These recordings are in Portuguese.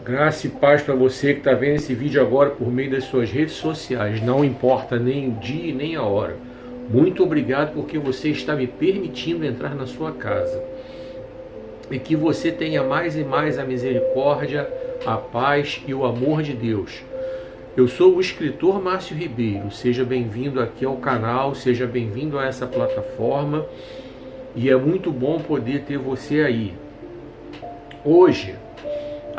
Graça e paz para você que está vendo esse vídeo agora por meio das suas redes sociais. Não importa nem o dia nem a hora. Muito obrigado porque você está me permitindo entrar na sua casa. E que você tenha mais e mais a misericórdia, a paz e o amor de Deus. Eu sou o escritor Márcio Ribeiro. Seja bem-vindo aqui ao canal, seja bem-vindo a essa plataforma. E é muito bom poder ter você aí. Hoje,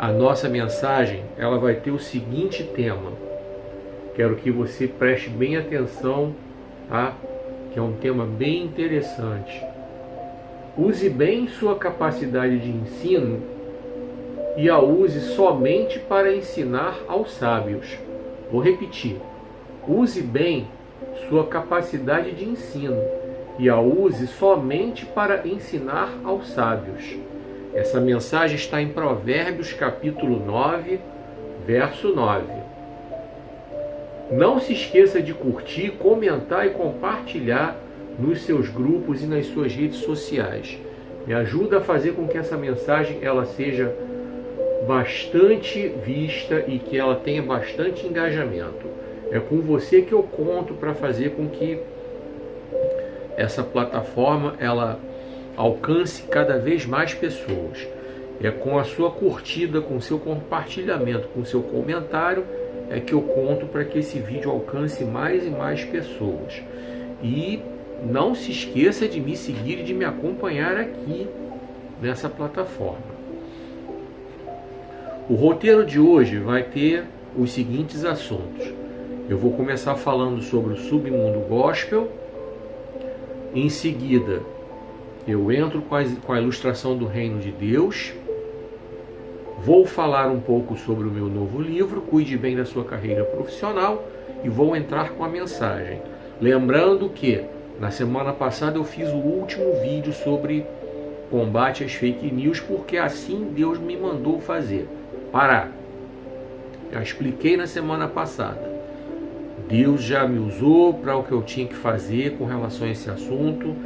a nossa mensagem, ela vai ter o seguinte tema. Quero que você preste bem atenção, tá? Que é um tema bem interessante. Use bem sua capacidade de ensino e a use somente para ensinar aos sábios. Vou repetir. Use bem sua capacidade de ensino e a use somente para ensinar aos sábios. Essa mensagem está em Provérbios capítulo 9, verso 9. Não se esqueça de curtir, comentar e compartilhar nos seus grupos e nas suas redes sociais. Me ajuda a fazer com que essa mensagem ela seja bastante vista e que ela tenha bastante engajamento. É com você que eu conto para fazer com que essa plataforma ela alcance cada vez mais pessoas. É com a sua curtida, com o seu compartilhamento, com o seu comentário, é que eu conto para que esse vídeo alcance mais e mais pessoas. E não se esqueça de me seguir e de me acompanhar aqui nessa plataforma. O roteiro de hoje vai ter os seguintes assuntos. Eu vou começar falando sobre o submundo gospel. Em seguida, eu entro com a ilustração do Reino de Deus. Vou falar um pouco sobre o meu novo livro, Cuide Bem da Sua Carreira Profissional, e vou entrar com a mensagem. Lembrando que na semana passada eu fiz o último vídeo sobre combate às fake news, porque assim Deus me mandou fazer. Parar. Já expliquei na semana passada. Deus já me usou para o que eu tinha que fazer com relação a esse assunto.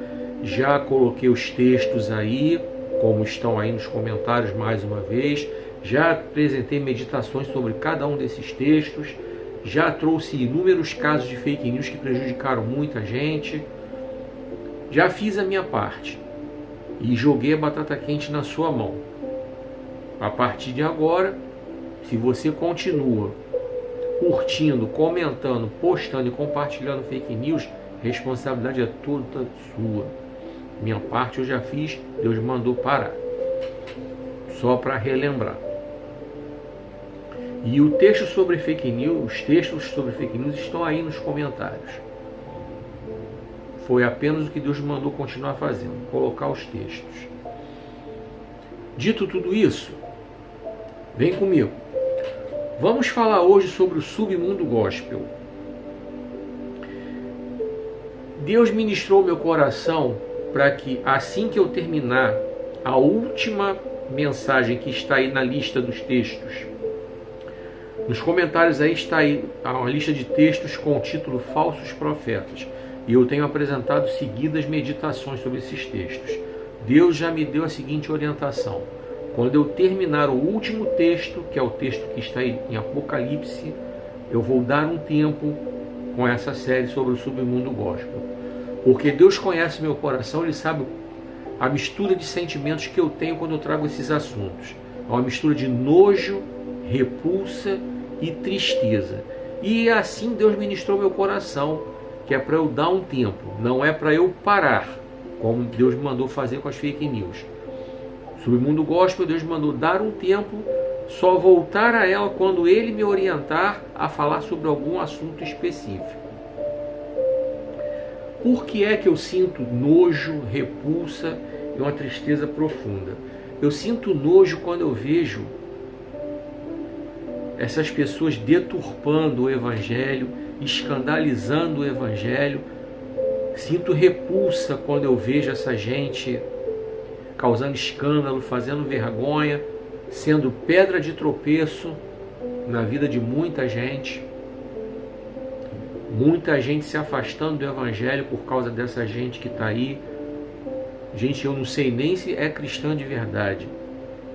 Já coloquei os textos aí, como estão aí nos comentários mais uma vez. Já apresentei meditações sobre cada um desses textos. Já trouxe inúmeros casos de fake news que prejudicaram muita gente. Já fiz a minha parte e joguei a batata quente na sua mão. A partir de agora, se você continua curtindo, comentando, postando e compartilhando fake news, responsabilidade é toda sua. Minha parte eu já fiz, Deus mandou parar. Só para relembrar. E o texto sobre fake news, os textos sobre fake news estão aí nos comentários. Foi apenas o que Deus mandou continuar fazendo, colocar os textos. Dito tudo isso, vem comigo. Vamos falar hoje sobre o submundo gospel. Deus ministrou meu coração para que assim que eu terminar a última mensagem que está aí na lista dos textos, nos comentários aí está aí uma lista de textos com o título Falsos Profetas. E eu tenho apresentado seguidas meditações sobre esses textos. Deus já me deu a seguinte orientação. Quando eu terminar o último texto, que é o texto que está aí em Apocalipse, eu vou dar um tempo com essa série sobre o submundo gospel. Porque Deus conhece meu coração, Ele sabe a mistura de sentimentos que eu tenho quando eu trago esses assuntos. É uma mistura de nojo, repulsa e tristeza. E assim Deus ministrou meu coração, que é para eu dar um tempo, não é para eu parar, como Deus me mandou fazer com as fake news. Submundo gospel, Deus me mandou dar um tempo, só voltar a ela quando Ele me orientar a falar sobre algum assunto específico. Por que é que eu sinto nojo, repulsa e uma tristeza profunda? Eu sinto nojo quando eu vejo essas pessoas deturpando o Evangelho, escandalizando o Evangelho. Sinto repulsa quando eu vejo essa gente causando escândalo, fazendo vergonha, sendo pedra de tropeço na vida de muita gente. Muita gente se afastando do Evangelho por causa dessa gente que está aí. Gente, eu não sei nem se é cristã de verdade.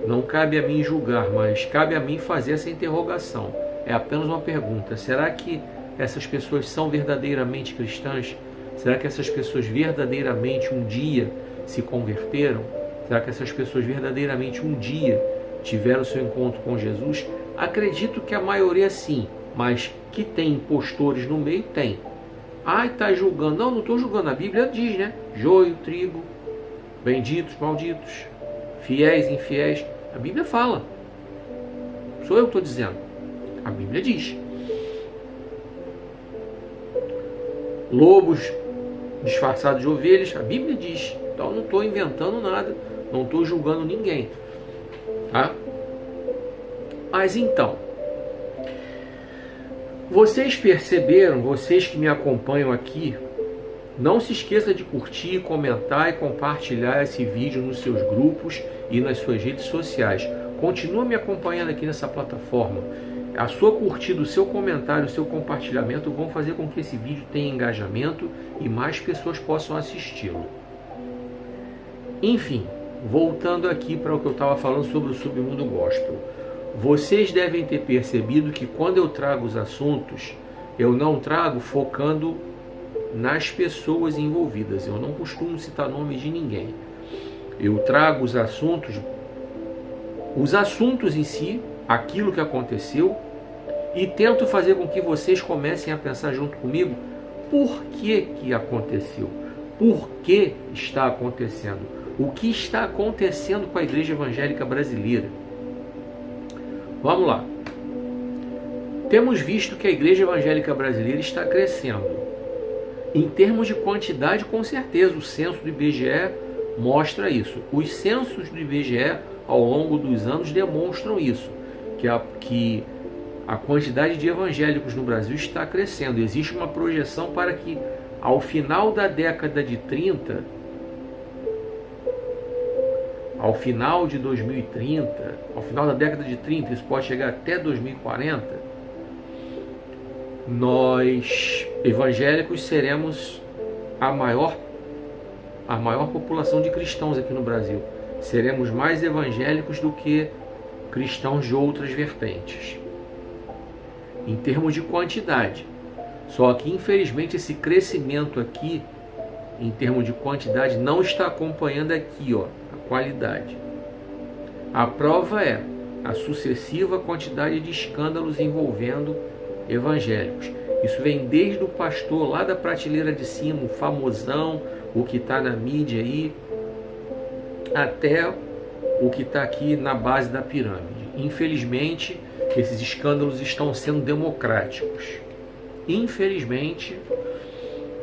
Não cabe a mim julgar, mas cabe a mim fazer essa interrogação. É apenas uma pergunta. Será que essas pessoas são verdadeiramente cristãs? Será que essas pessoas verdadeiramente um dia se converteram? Será que essas pessoas verdadeiramente um dia tiveram seu encontro com Jesus? Acredito que a maioria sim, mas que tem impostores no meio, tem. Ai, está julgando. Não, não estou julgando. A Bíblia diz, né? Joio, trigo, benditos, malditos, fiéis, infiéis. A Bíblia fala. Sou eu que estou dizendo. A Bíblia diz. Lobos disfarçados de ovelhas. A Bíblia diz. Então não estou inventando nada. Não estou julgando ninguém. Tá? Mas então, vocês perceberam, vocês que me acompanham aqui, não se esqueça de curtir, comentar e compartilhar esse vídeo nos seus grupos e nas suas redes sociais. Continua me acompanhando aqui nessa plataforma. A sua curtida, o seu comentário, o seu compartilhamento vão fazer com que esse vídeo tenha engajamento e mais pessoas possam assisti-lo. Enfim, voltando aqui para o que eu estava falando sobre o submundo gospel. Vocês devem ter percebido que quando eu trago os assuntos, eu não trago focando nas pessoas envolvidas. Eu não costumo citar nomes de ninguém. Eu trago os assuntos em si, aquilo que aconteceu, e tento fazer com que vocês comecem a pensar junto comigo por que aconteceu, por que está acontecendo, o que está acontecendo com a Igreja Evangélica Brasileira. Vamos lá. Temos visto que a Igreja Evangélica Brasileira está crescendo. Em termos de quantidade, com certeza, o censo do IBGE mostra isso. Os censos do IBGE, ao longo dos anos, demonstram isso, que a quantidade de evangélicos no Brasil está crescendo. Existe uma projeção para que, ao final da década de 30, ao final de 2030, ao final da década de 30, isso pode chegar até 2040, nós, evangélicos, seremos a maior população de cristãos aqui no Brasil. Seremos mais evangélicos do que cristãos de outras vertentes, em termos de quantidade. Só que, infelizmente, esse crescimento aqui, em termos de quantidade, não está acompanhando aqui, ó, a qualidade. A prova é a sucessiva quantidade de escândalos envolvendo evangélicos. Isso vem desde o pastor lá da prateleira de cima, o famosão, o que está na mídia aí, até o que está aqui na base da pirâmide. Infelizmente, esses escândalos estão sendo democráticos. Infelizmente,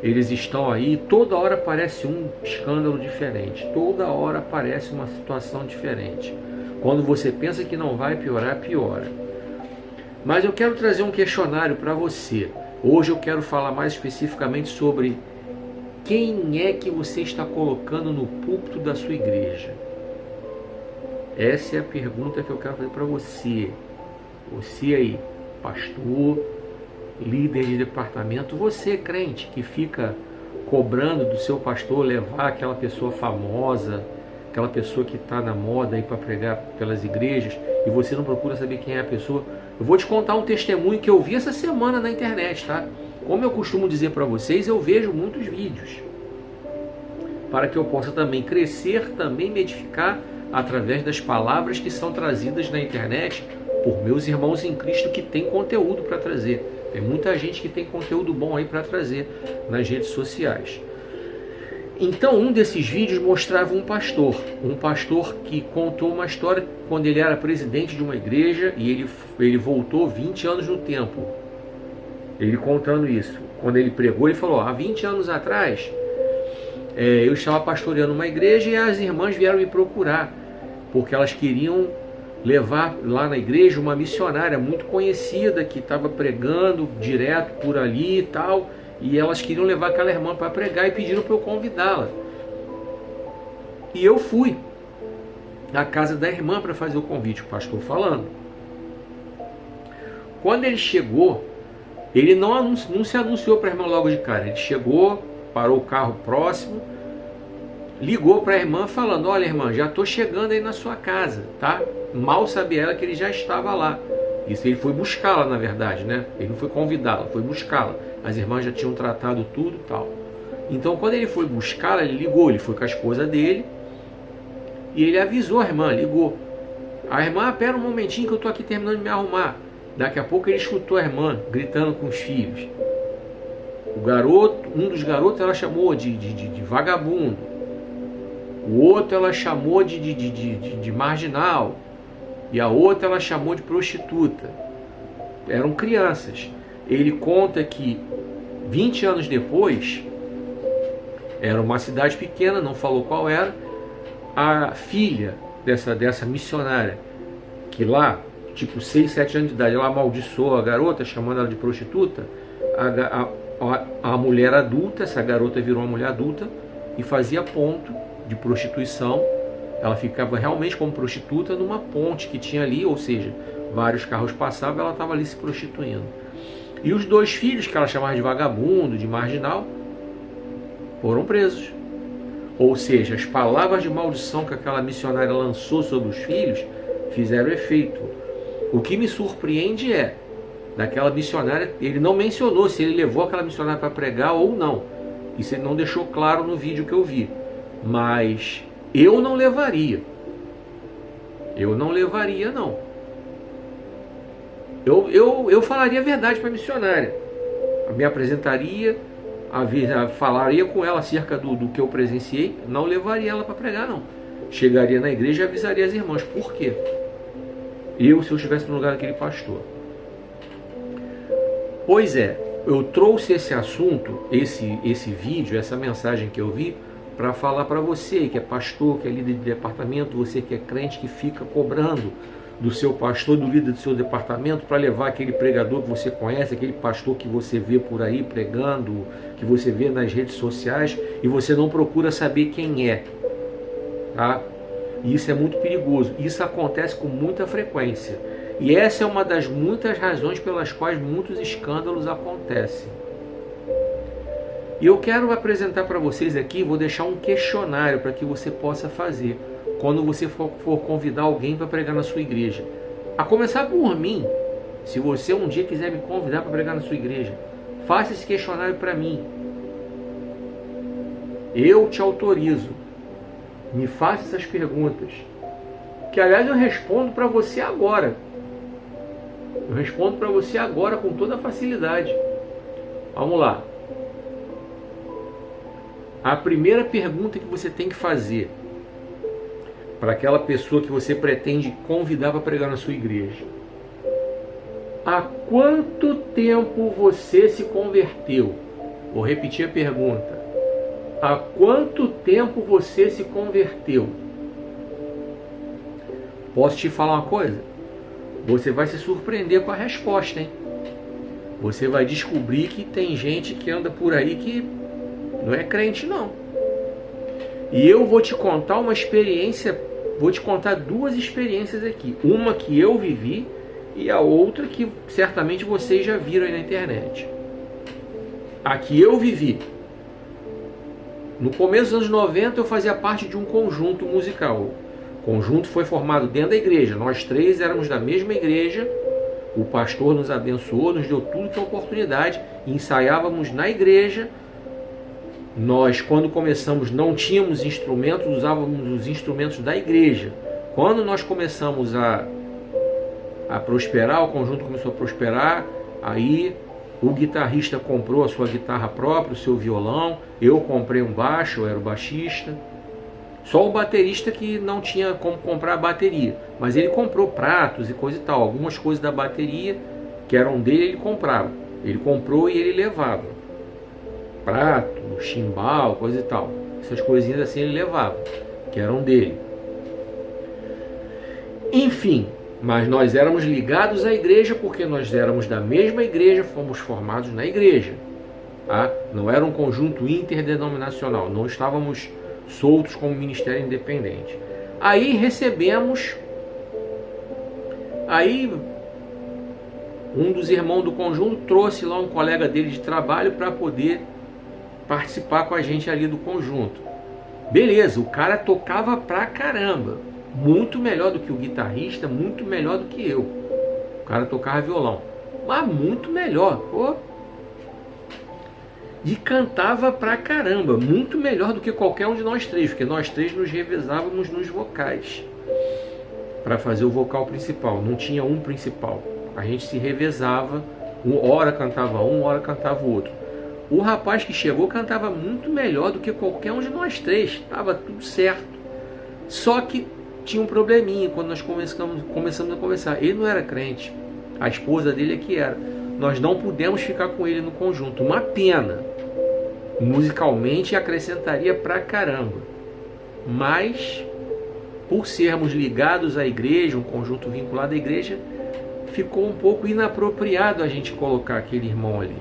eles estão aí, toda hora aparece um escândalo diferente, toda hora aparece uma situação diferente. Quando você pensa que não vai piorar, piora. Mas eu quero trazer um questionário para você. Hoje eu quero falar mais especificamente sobre quem é que você está colocando no púlpito da sua igreja. Essa é a pergunta que eu quero fazer para você. Você aí, pastor, líder de departamento, você crente que fica cobrando do seu pastor levar aquela pessoa famosa, aquela pessoa que está na moda aí para pregar pelas igrejas, e você não procura saber quem é a pessoa. Eu vou te contar um testemunho que eu vi essa semana na internet, tá? Como eu costumo dizer para vocês, eu vejo muitos vídeos para que eu possa também crescer, também me edificar através das palavras que são trazidas na internet por meus irmãos em Cristo que tem conteúdo para trazer. Tem muita gente que tem conteúdo bom aí para trazer nas redes sociais. Então, um desses vídeos mostrava um pastor que contou uma história quando ele era presidente de uma igreja e ele voltou 20 anos no tempo. Ele contando isso. Quando ele pregou, ele falou, há 20 anos atrás, eu estava pastoreando uma igreja e as irmãs vieram me procurar, porque elas queriam levar lá na igreja uma missionária muito conhecida, que estava pregando direto por ali e tal, e elas queriam levar aquela irmã para pregar e pediram para eu convidá-la. E eu fui à casa da irmã para fazer o convite, o pastor falando. Quando ele chegou, ele não se anunciou para a irmã logo de cara. Ele chegou, parou o carro próximo, ligou para a irmã falando: olha, irmã, já estou chegando aí na sua casa, tá? Mal sabia ela que ele já estava lá. Isso, ele foi buscá-la, na verdade, né? Ele não foi convidá-la, foi buscá-la. As irmãs já tinham tratado tudo e tal. Então, quando ele foi buscá-la, ele ligou, ele foi com a esposa dele e ele avisou a irmã, ligou. A irmã: pera um momentinho que eu estou aqui terminando de me arrumar. Daqui a pouco ele escutou a irmã gritando com os filhos. O garoto, um dos garotos ela chamou de vagabundo. O outro ela chamou de marginal. E a outra ela chamou de prostituta. Eram crianças. Ele conta que 20 anos depois, era uma cidade pequena, não falou qual era, a filha dessa missionária, que lá, tipo 6, 7 anos de idade, ela amaldiçoou a garota, chamando ela de prostituta. A mulher adulta, essa garota virou uma mulher adulta e fazia ponto de prostituição. Ela ficava realmente como prostituta numa ponte que tinha ali, ou seja, vários carros passavam, ela estava ali se prostituindo. E os 2 filhos, que ela chamava de vagabundo, de marginal, foram presos. Ou seja, as palavras de maldição que aquela missionária lançou sobre os filhos fizeram efeito. O que me surpreende é, daquela missionária, ele não mencionou se ele levou aquela missionária para pregar ou não. Isso ele não deixou claro no vídeo que eu vi. Mas eu não levaria. Eu não levaria, não. Eu falaria a verdade para a missionária. Me apresentaria, falaria com ela acerca do que eu presenciei. Não levaria ela para pregar, não. Chegaria na igreja e avisaria as irmãs. Por quê? Se eu estivesse no lugar daquele pastor. Pois é, eu trouxe esse assunto, esse vídeo, essa mensagem que eu vi, para falar para você que é pastor, que é líder de departamento, você que é crente, que fica cobrando do seu pastor, do líder do seu departamento, para levar aquele pregador que você conhece, aquele pastor que você vê por aí pregando, que você vê nas redes sociais, e você não procura saber quem é, tá? E isso é muito perigoso. Isso acontece com muita frequência. E essa é uma das muitas razões pelas quais muitos escândalos acontecem. E eu quero apresentar para vocês aqui, vou deixar um questionário para que você possa fazer quando você for convidar alguém para pregar na sua igreja. A começar por mim, se você um dia quiser me convidar para pregar na sua igreja, faça esse questionário para mim. Eu te autorizo. Me faça essas perguntas. Que, aliás, eu respondo para você agora. Eu respondo para você agora com toda facilidade. Vamos lá. A primeira pergunta que você tem que fazer para aquela pessoa que você pretende convidar para pregar na sua igreja: há quanto tempo você se converteu? Vou repetir a pergunta. Há quanto tempo você se converteu? Posso te falar uma coisa? Você vai se surpreender com a resposta, hein? Você vai descobrir que tem gente que anda por aí que não é crente, não. E eu vou te contar uma experiência, vou te contar 2 experiências aqui. Uma que eu vivi e a outra que certamente vocês já viram aí na internet. A que eu vivi. No começo dos anos 90 eu fazia parte de um conjunto musical. O conjunto foi formado dentro da igreja. Nós 3 éramos da mesma igreja. O pastor nos abençoou, nos deu tudo que é oportunidade. Ensaiávamos na igreja. Nós, quando começamos, não tínhamos instrumentos, usávamos os instrumentos da igreja. Quando nós começamos a prosperar, o conjunto começou a prosperar, aí o guitarrista comprou a sua guitarra própria, o seu violão, eu comprei um baixo, eu era o baixista. Só o baterista que não tinha como comprar a bateria, mas ele comprou pratos e coisa e tal. Algumas coisas da bateria que eram dele ele comprava. Ele comprou e ele levava. Prato, chimbal, coisa e tal. Essas coisinhas assim ele levava, que eram dele. Enfim, mas nós éramos ligados à igreja porque nós éramos da mesma igreja, fomos formados na igreja. Tá? Não era um conjunto interdenominacional, não estávamos soltos como ministério independente. Aí recebemos, um dos irmãos do conjunto trouxe lá um colega dele de trabalho para poder participar com a gente ali do conjunto. Beleza, o cara tocava pra caramba. Muito melhor do que o guitarrista, muito melhor do que eu. O cara tocava violão. Mas muito melhor. Pô. E cantava pra caramba. Muito melhor do que qualquer um de nós três. Porque nós três nos revezávamos nos vocais. Para fazer o vocal principal. Não tinha um principal. A gente se revezava. Hora cantava um, hora cantava o outro. O rapaz que chegou cantava muito melhor do que qualquer um de nós três. Estava tudo certo. Só que tinha um probleminha quando nós começamos a conversar. Ele não era crente. A esposa dele é que era. Nós não pudemos ficar com ele no conjunto. Uma pena. Musicalmente acrescentaria pra caramba. Mas, por sermos ligados à igreja, um conjunto vinculado à igreja, ficou um pouco inapropriado a gente colocar aquele irmão ali.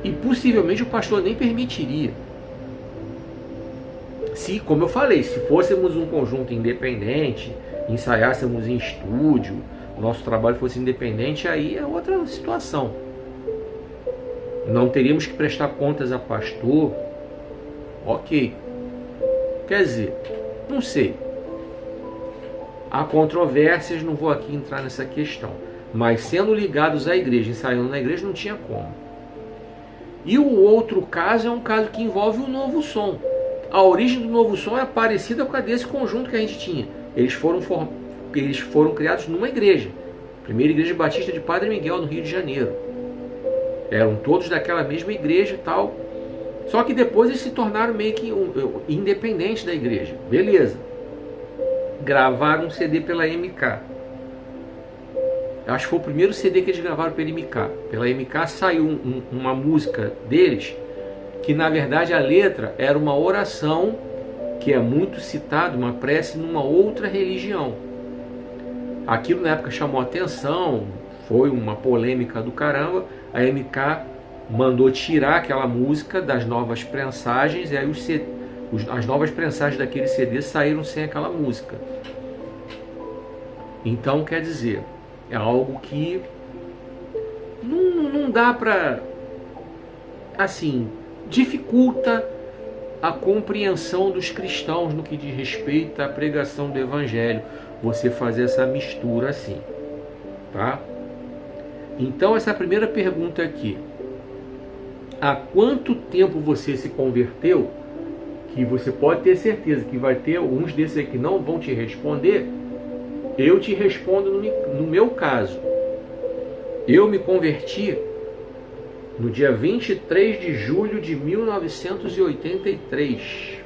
E possivelmente o pastor nem permitiria. Se, como eu falei, se fôssemos um conjunto independente, ensaiássemos em estúdio, nosso trabalho fosse independente, aí é outra situação. Não teríamos que prestar contas a pastor. Ok. Quer dizer, não sei. Há controvérsias, não vou aqui entrar nessa questão. Mas sendo ligados à igreja, ensaiando na igreja, não tinha como. E o outro caso é um caso que envolve o novo som. A origem do novo som é parecida com a desse conjunto que a gente tinha. Eles foram criados numa igreja. Primeira Igreja Batista de Padre Miguel, no Rio de Janeiro. Eram todos daquela mesma igreja e tal. Só que depois eles se tornaram meio que independentes da igreja. Beleza. Gravaram um CD pela MK. Acho que foi o primeiro CD que eles gravaram pela MK. Pela MK saiu uma música deles, que na verdade a letra era uma oração que é muito citada, uma prece numa outra religião. Aquilo na época chamou atenção, foi uma polêmica do caramba. A MK mandou tirar aquela música das novas prensagens, e aí as novas prensagens daquele CD saíram sem aquela música. Então, quer dizer, é algo que não dá pra, assim, dificulta a compreensão dos cristãos no que diz respeito à pregação do evangelho, você fazer essa mistura assim, tá? Então, essa primeira pergunta aqui: há quanto tempo você se converteu? Que você pode ter certeza que vai ter alguns desses aí que não vão te responder. Eu te respondo no meu caso. Eu me converti no dia 23 de julho de 1983.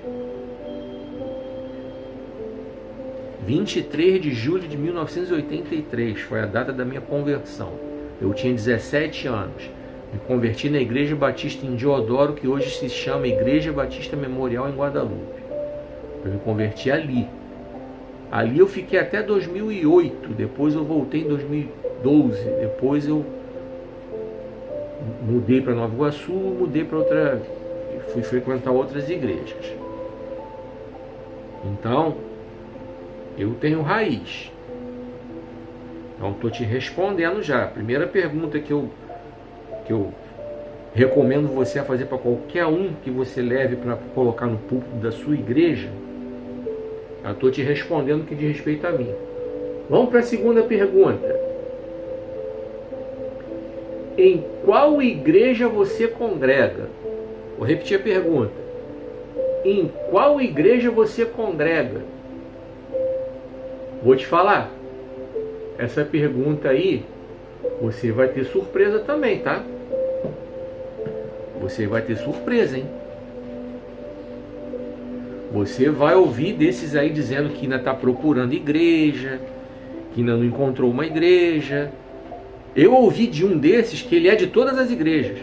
23 de julho de 1983 foi a data da minha conversão. Eu tinha 17 anos. Me converti na Igreja Batista em Deodoro, que hoje se chama Igreja Batista Memorial em Guadalupe. Eu me converti ali. Ali eu fiquei até 2008. Depois eu voltei em 2012. Depois eu mudei para Nova Iguaçu, mudei para outra, fui frequentar outras igrejas. Então, eu tenho raiz. Então, estou te respondendo já. A primeira pergunta que eu recomendo você a fazer para qualquer um que você leve para colocar no púlpito da sua igreja, eu estou te respondendo que diz respeito a mim. Vamos para a segunda pergunta. Em qual igreja você congrega? Vou repetir a pergunta. Em qual igreja você congrega? Vou te falar. Essa pergunta aí, você vai ter surpresa também, tá? Você vai ter surpresa, hein? Você vai ouvir desses aí dizendo que ainda está procurando igreja, que ainda não encontrou uma igreja. Eu ouvi de um desses que ele é de todas as igrejas.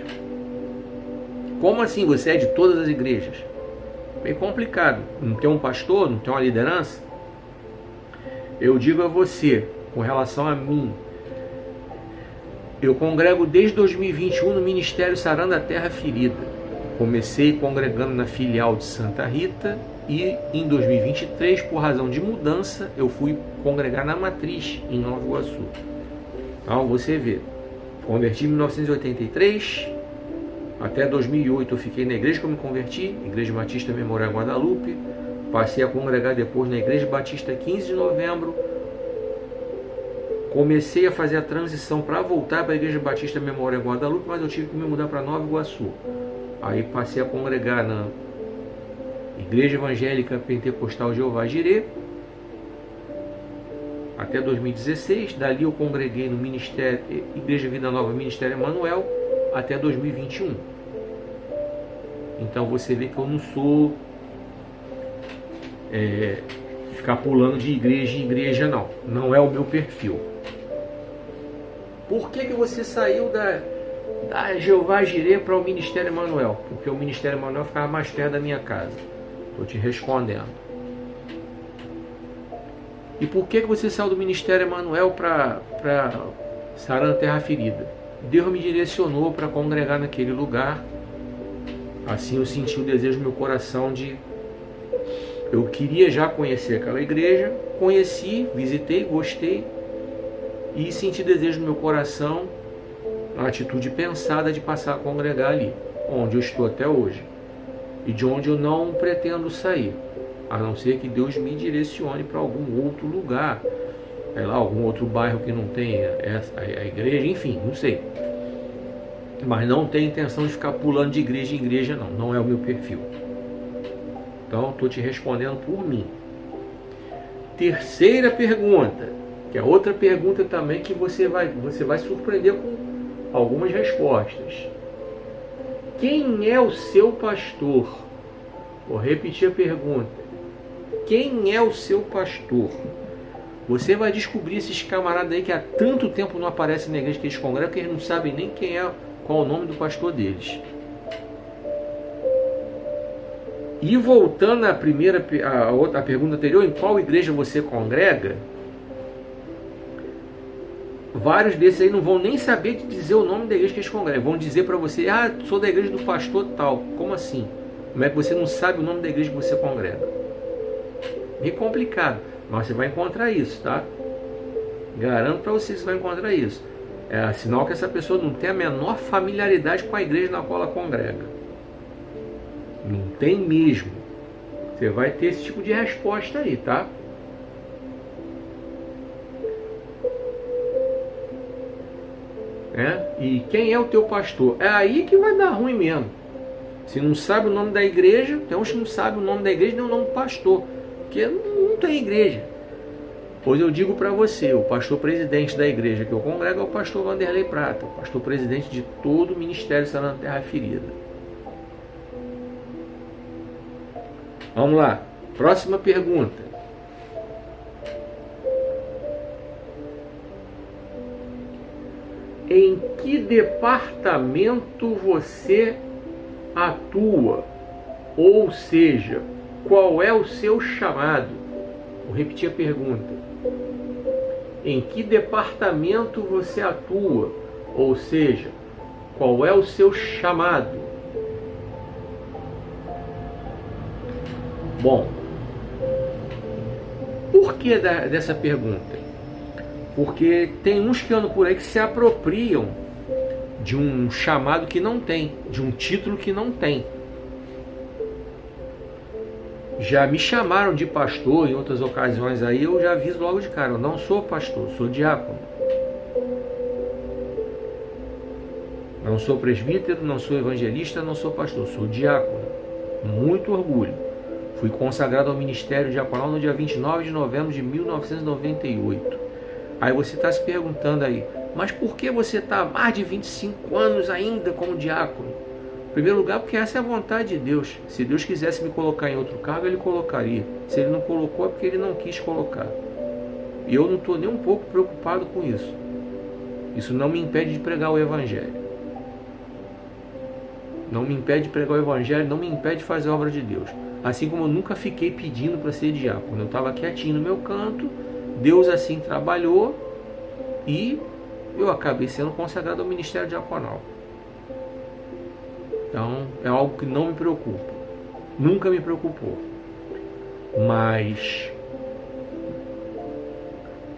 Como assim você é de todas as igrejas? Bem complicado. Não tem um pastor, não tem uma liderança? Eu digo a você, com relação a mim, eu congrego desde 2021 no Ministério Sarando a Terra Ferida. Comecei congregando na filial de Santa Rita e em 2023, por razão de mudança, eu fui congregar na Matriz, em Nova Iguaçu. Então você vê, converti em 1983, Até 2008 eu fiquei na igreja que eu me converti, Igreja Batista Memorial Guadalupe. Passei a congregar depois na Igreja Batista 15 de novembro. Comecei a fazer a transição para voltar para a Igreja Batista Memorial Guadalupe, mas eu tive que me mudar para Nova Iguaçu. Aí passei a congregar na Igreja Evangélica Pentecostal Jeová Jireh até 2016. Dali eu congreguei no Ministério Igreja Vida Nova Ministério Emanuel até 2021. Então você vê que eu não sou ficar pulando de igreja em igreja, não. Não é o meu perfil. Por que você saiu da Jeová Jireh para o Ministério Emanuel? Porque o Ministério Emanuel ficava mais perto da minha casa. Estou te respondendo. E por que você saiu do Ministério Emanuel para Sarando Terra Ferida? Deus me direcionou para congregar naquele lugar. Assim eu senti o desejo no meu coração de... Eu queria já conhecer aquela igreja, conheci, visitei, gostei e senti desejo no meu coração, a atitude pensada de passar a congregar ali, onde eu estou até hoje e de onde eu não pretendo sair, a não ser que Deus me direcione para algum outro lugar, lá, algum outro bairro que não tenha a igreja, enfim, não sei. Mas não tenho intenção de ficar pulando de igreja em igreja, não é o meu perfil. Então, estou te respondendo por mim. Terceira pergunta, que é outra pergunta também que você vai surpreender com algumas respostas. Quem é o seu pastor? Vou repetir a pergunta. Quem é o seu pastor? Você vai descobrir esses camaradas aí que há tanto tempo não aparecem na igreja que eles congregam, que eles não sabem nem qual é o nome do pastor deles. E voltando à a pergunta anterior, em qual igreja você congrega? Vários desses aí não vão nem saber dizer o nome da igreja que eles congregam. Vão dizer para você, sou da igreja do pastor tal. Como assim? Como é que você não sabe o nome da igreja que você congrega? Meio complicado, mas você vai encontrar isso, tá? Garanto para você que você vai encontrar isso. É sinal que essa pessoa não tem a menor familiaridade com a igreja na qual ela congrega. Não tem mesmo. Você vai ter esse tipo de resposta aí, tá? E quem é o teu pastor? É aí que vai dar ruim mesmo. Se não sabe o nome da igreja, tem uns que não sabem o nome da igreja nem o nome do pastor, porque não tem igreja. Pois eu digo para você, o pastor presidente da igreja que eu congrego é o pastor Vanderlei Prata, o pastor presidente de todo o Ministério Sarando Terra Ferida. Vamos lá, próxima pergunta. Em que departamento você atua? Ou seja, qual é o seu chamado? Vou repetir a pergunta. Em que departamento você atua? Ou seja, qual é o seu chamado? Bom, por que dessa pergunta? Porque tem uns que andam por aí que se apropriam de um chamado que não tem, de um título que não tem. Já me chamaram de pastor em outras ocasiões aí, eu já aviso logo de cara, eu não sou pastor, sou diácono. Não sou presbítero, não sou evangelista, não sou pastor, sou diácono. Muito orgulho. Fui consagrado ao ministério diaconal no dia 29 de novembro de 1998. Aí você está se perguntando aí, mas por que você está há mais de 25 anos ainda como diácono? Em primeiro lugar, porque essa é a vontade de Deus. Se Deus quisesse me colocar em outro cargo, Ele colocaria. Se Ele não colocou, é porque Ele não quis colocar. E eu não estou nem um pouco preocupado com isso. Isso não me impede de pregar o Evangelho. Não me impede de pregar o Evangelho, não me impede de fazer a obra de Deus. Assim como eu nunca fiquei pedindo para ser diácono. Eu estava quietinho no meu canto, Deus assim trabalhou e eu acabei sendo consagrado ao ministério diaconal. Então é algo que não me preocupa. Nunca me preocupou. Mas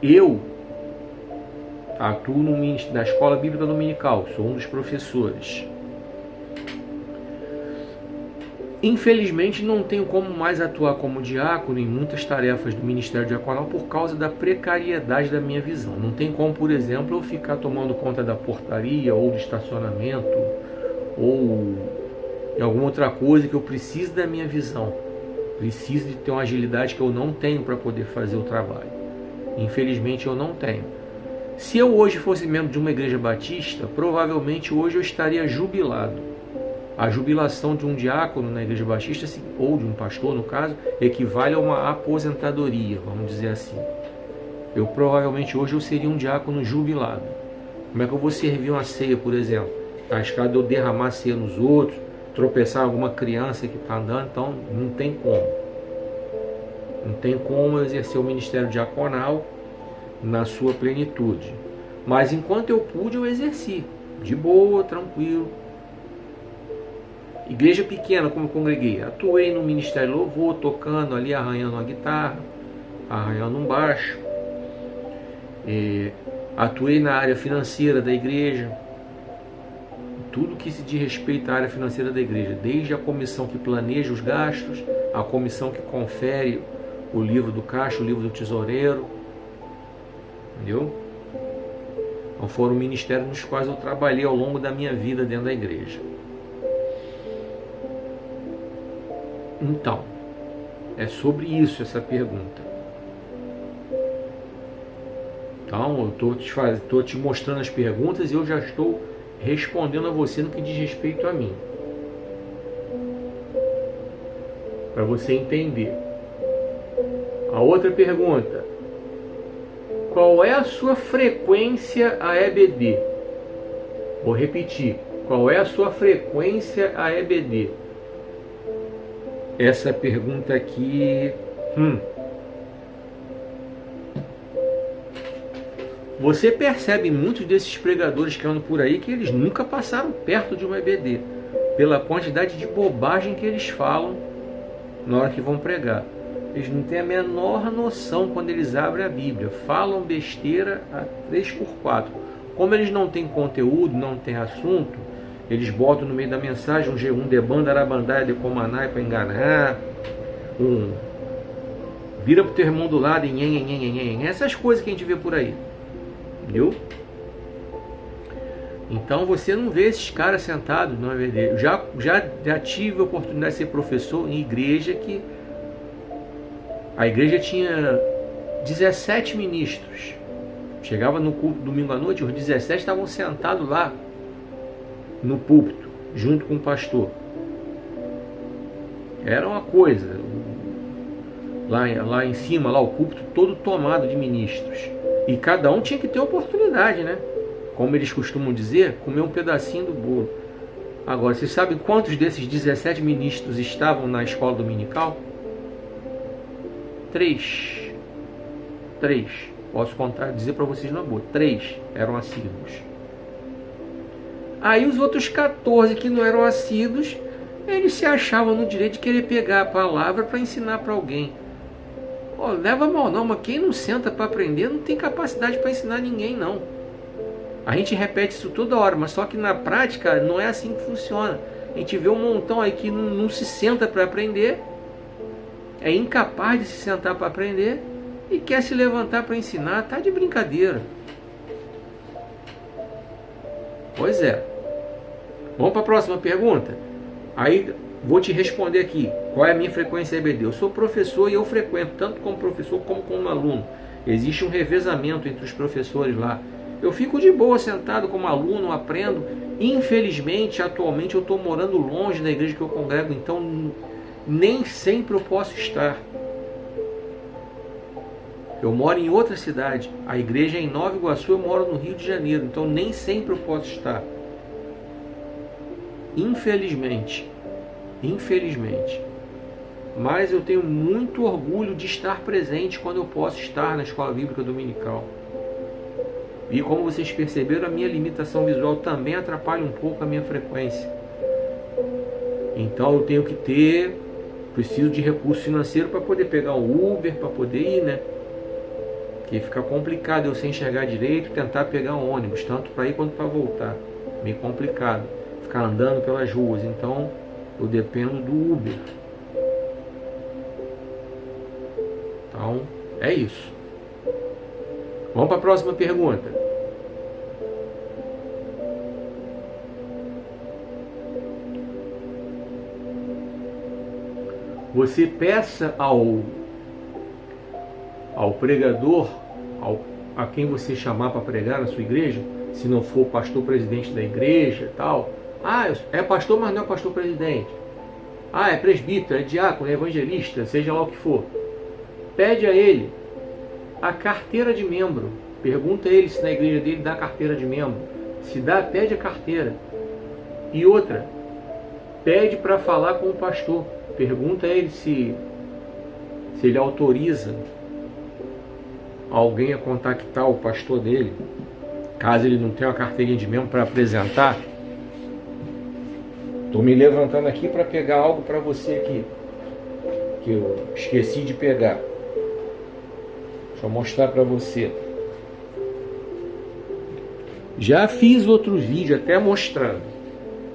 eu atuo na Escola Bíblica Dominical, sou um dos professores. Infelizmente não tenho como mais atuar como diácono em muitas tarefas do ministério diaconal por causa da precariedade da minha visão. Não tem como, por exemplo, eu ficar tomando conta da portaria ou do estacionamento ou em alguma outra coisa que eu preciso da minha visão. Preciso de ter uma agilidade que eu não tenho para poder fazer o trabalho. Infelizmente eu não tenho. Se eu hoje fosse membro de uma igreja batista, provavelmente hoje eu estaria jubilado. A jubilação de um diácono na igreja batista, ou de um pastor no caso, equivale a uma aposentadoria, vamos dizer assim. Eu provavelmente hoje eu seria um diácono jubilado. Como é que eu vou servir uma ceia, por exemplo? Arriscado de eu derramar ceia nos outros, tropeçar alguma criança que está andando, então não tem como. Não tem como eu exercer o ministério diaconal na sua plenitude. Mas enquanto eu pude, eu exerci. De boa, tranquilo. Igreja pequena, como eu congreguei, atuei no ministério louvor, tocando ali, arranhando uma guitarra, arranhando um baixo. Atuei na área financeira da igreja, tudo que se diz respeito à área financeira da igreja, desde a comissão que planeja os gastos, a comissão que confere o livro do caixa, o livro do tesoureiro, entendeu? Então foram ministérios nos quais eu trabalhei ao longo da minha vida dentro da igreja. Então, é sobre isso essa pergunta. Então, eu estou te mostrando as perguntas e eu já estou respondendo a você no que diz respeito a mim. Para você entender. A outra pergunta. Qual é a sua frequência a EBD? Vou repetir. Qual é a sua frequência a EBD? Essa pergunta aqui... Você percebe muitos desses pregadores que andam por aí que eles nunca passaram perto de uma EBD, pela quantidade de bobagem que eles falam na hora que vão pregar. Eles não têm a menor noção quando eles abrem a Bíblia. Falam besteira a 3x4. Como eles não têm conteúdo, não têm assunto, eles botam no meio da mensagem um debanda, arabandaia, decomanai para enganar, vira pro teu irmão do lado e essas coisas que a gente vê por aí. Entendeu? Então você não vê esses caras sentados no EBD. Eu já tive a oportunidade de ser professor em igreja que a igreja tinha 17 ministros. Chegava no culto domingo à noite, os 17 estavam sentados lá no púlpito, junto com o pastor. Era uma coisa. Lá em cima, lá o púlpito todo tomado de ministros. E cada um tinha que ter oportunidade, né? Como eles costumam dizer, comer um pedacinho do bolo. Agora, vocês sabem quantos desses 17 ministros estavam na escola dominical? 3. Posso contar, dizer para vocês na boa. 3 eram assíduos. Aí os outros 14 que não eram assíduos, eles se achavam no direito de querer pegar a palavra para ensinar para alguém. Oh, leva mal não, mas quem não senta para aprender não tem capacidade para ensinar ninguém não. A gente repete isso toda hora, mas só que na prática não é assim que funciona. A gente vê um montão aí que não se senta para aprender, é incapaz de se sentar para aprender e quer se levantar para ensinar. Tá de brincadeira. Pois é. Vamos para a próxima pergunta? Aí vou te responder aqui. Qual é a minha frequência EBD? Eu sou professor e eu frequento, tanto como professor como como aluno. Existe um revezamento entre os professores lá. Eu fico de boa sentado como aluno, aprendo. Infelizmente, atualmente eu estou morando longe da igreja que eu congrego, então nem sempre eu posso estar. Eu moro em outra cidade. A igreja é em Nova Iguaçu, eu moro no Rio de Janeiro, então nem sempre eu posso estar. Infelizmente. Mas eu tenho muito orgulho de estar presente quando eu posso estar na escola bíblica dominical. E como vocês perceberam, a minha limitação visual também atrapalha um pouco a minha frequência. Então eu preciso de recurso financeiro para poder pegar um Uber, para poder ir, né? Que fica complicado eu sem enxergar direito, tentar pegar um ônibus, tanto para ir quanto para voltar. Meio complicado ficar andando pelas ruas. Então eu dependo do Uber. Então, é isso. Vamos para a próxima pergunta. Você peça ao pregador, a quem você chamar para pregar na sua igreja, se não for pastor presidente da igreja e tal. Ah, é pastor, mas não é pastor presidente. Ah, é presbítero, é diácono, é evangelista, seja lá o que for. Pede a ele a carteira de membro. Pergunta a ele se na igreja dele dá carteira de membro. Se dá, pede a carteira. E outra, pede para falar com o pastor. Pergunta a ele se ele autoriza alguém a contactar o pastor dele, caso ele não tenha uma carteirinha de membro para apresentar. Estou me levantando aqui para pegar algo para você aqui, que eu esqueci de pegar. Deixa eu mostrar para você. Já fiz outros vídeos até mostrando.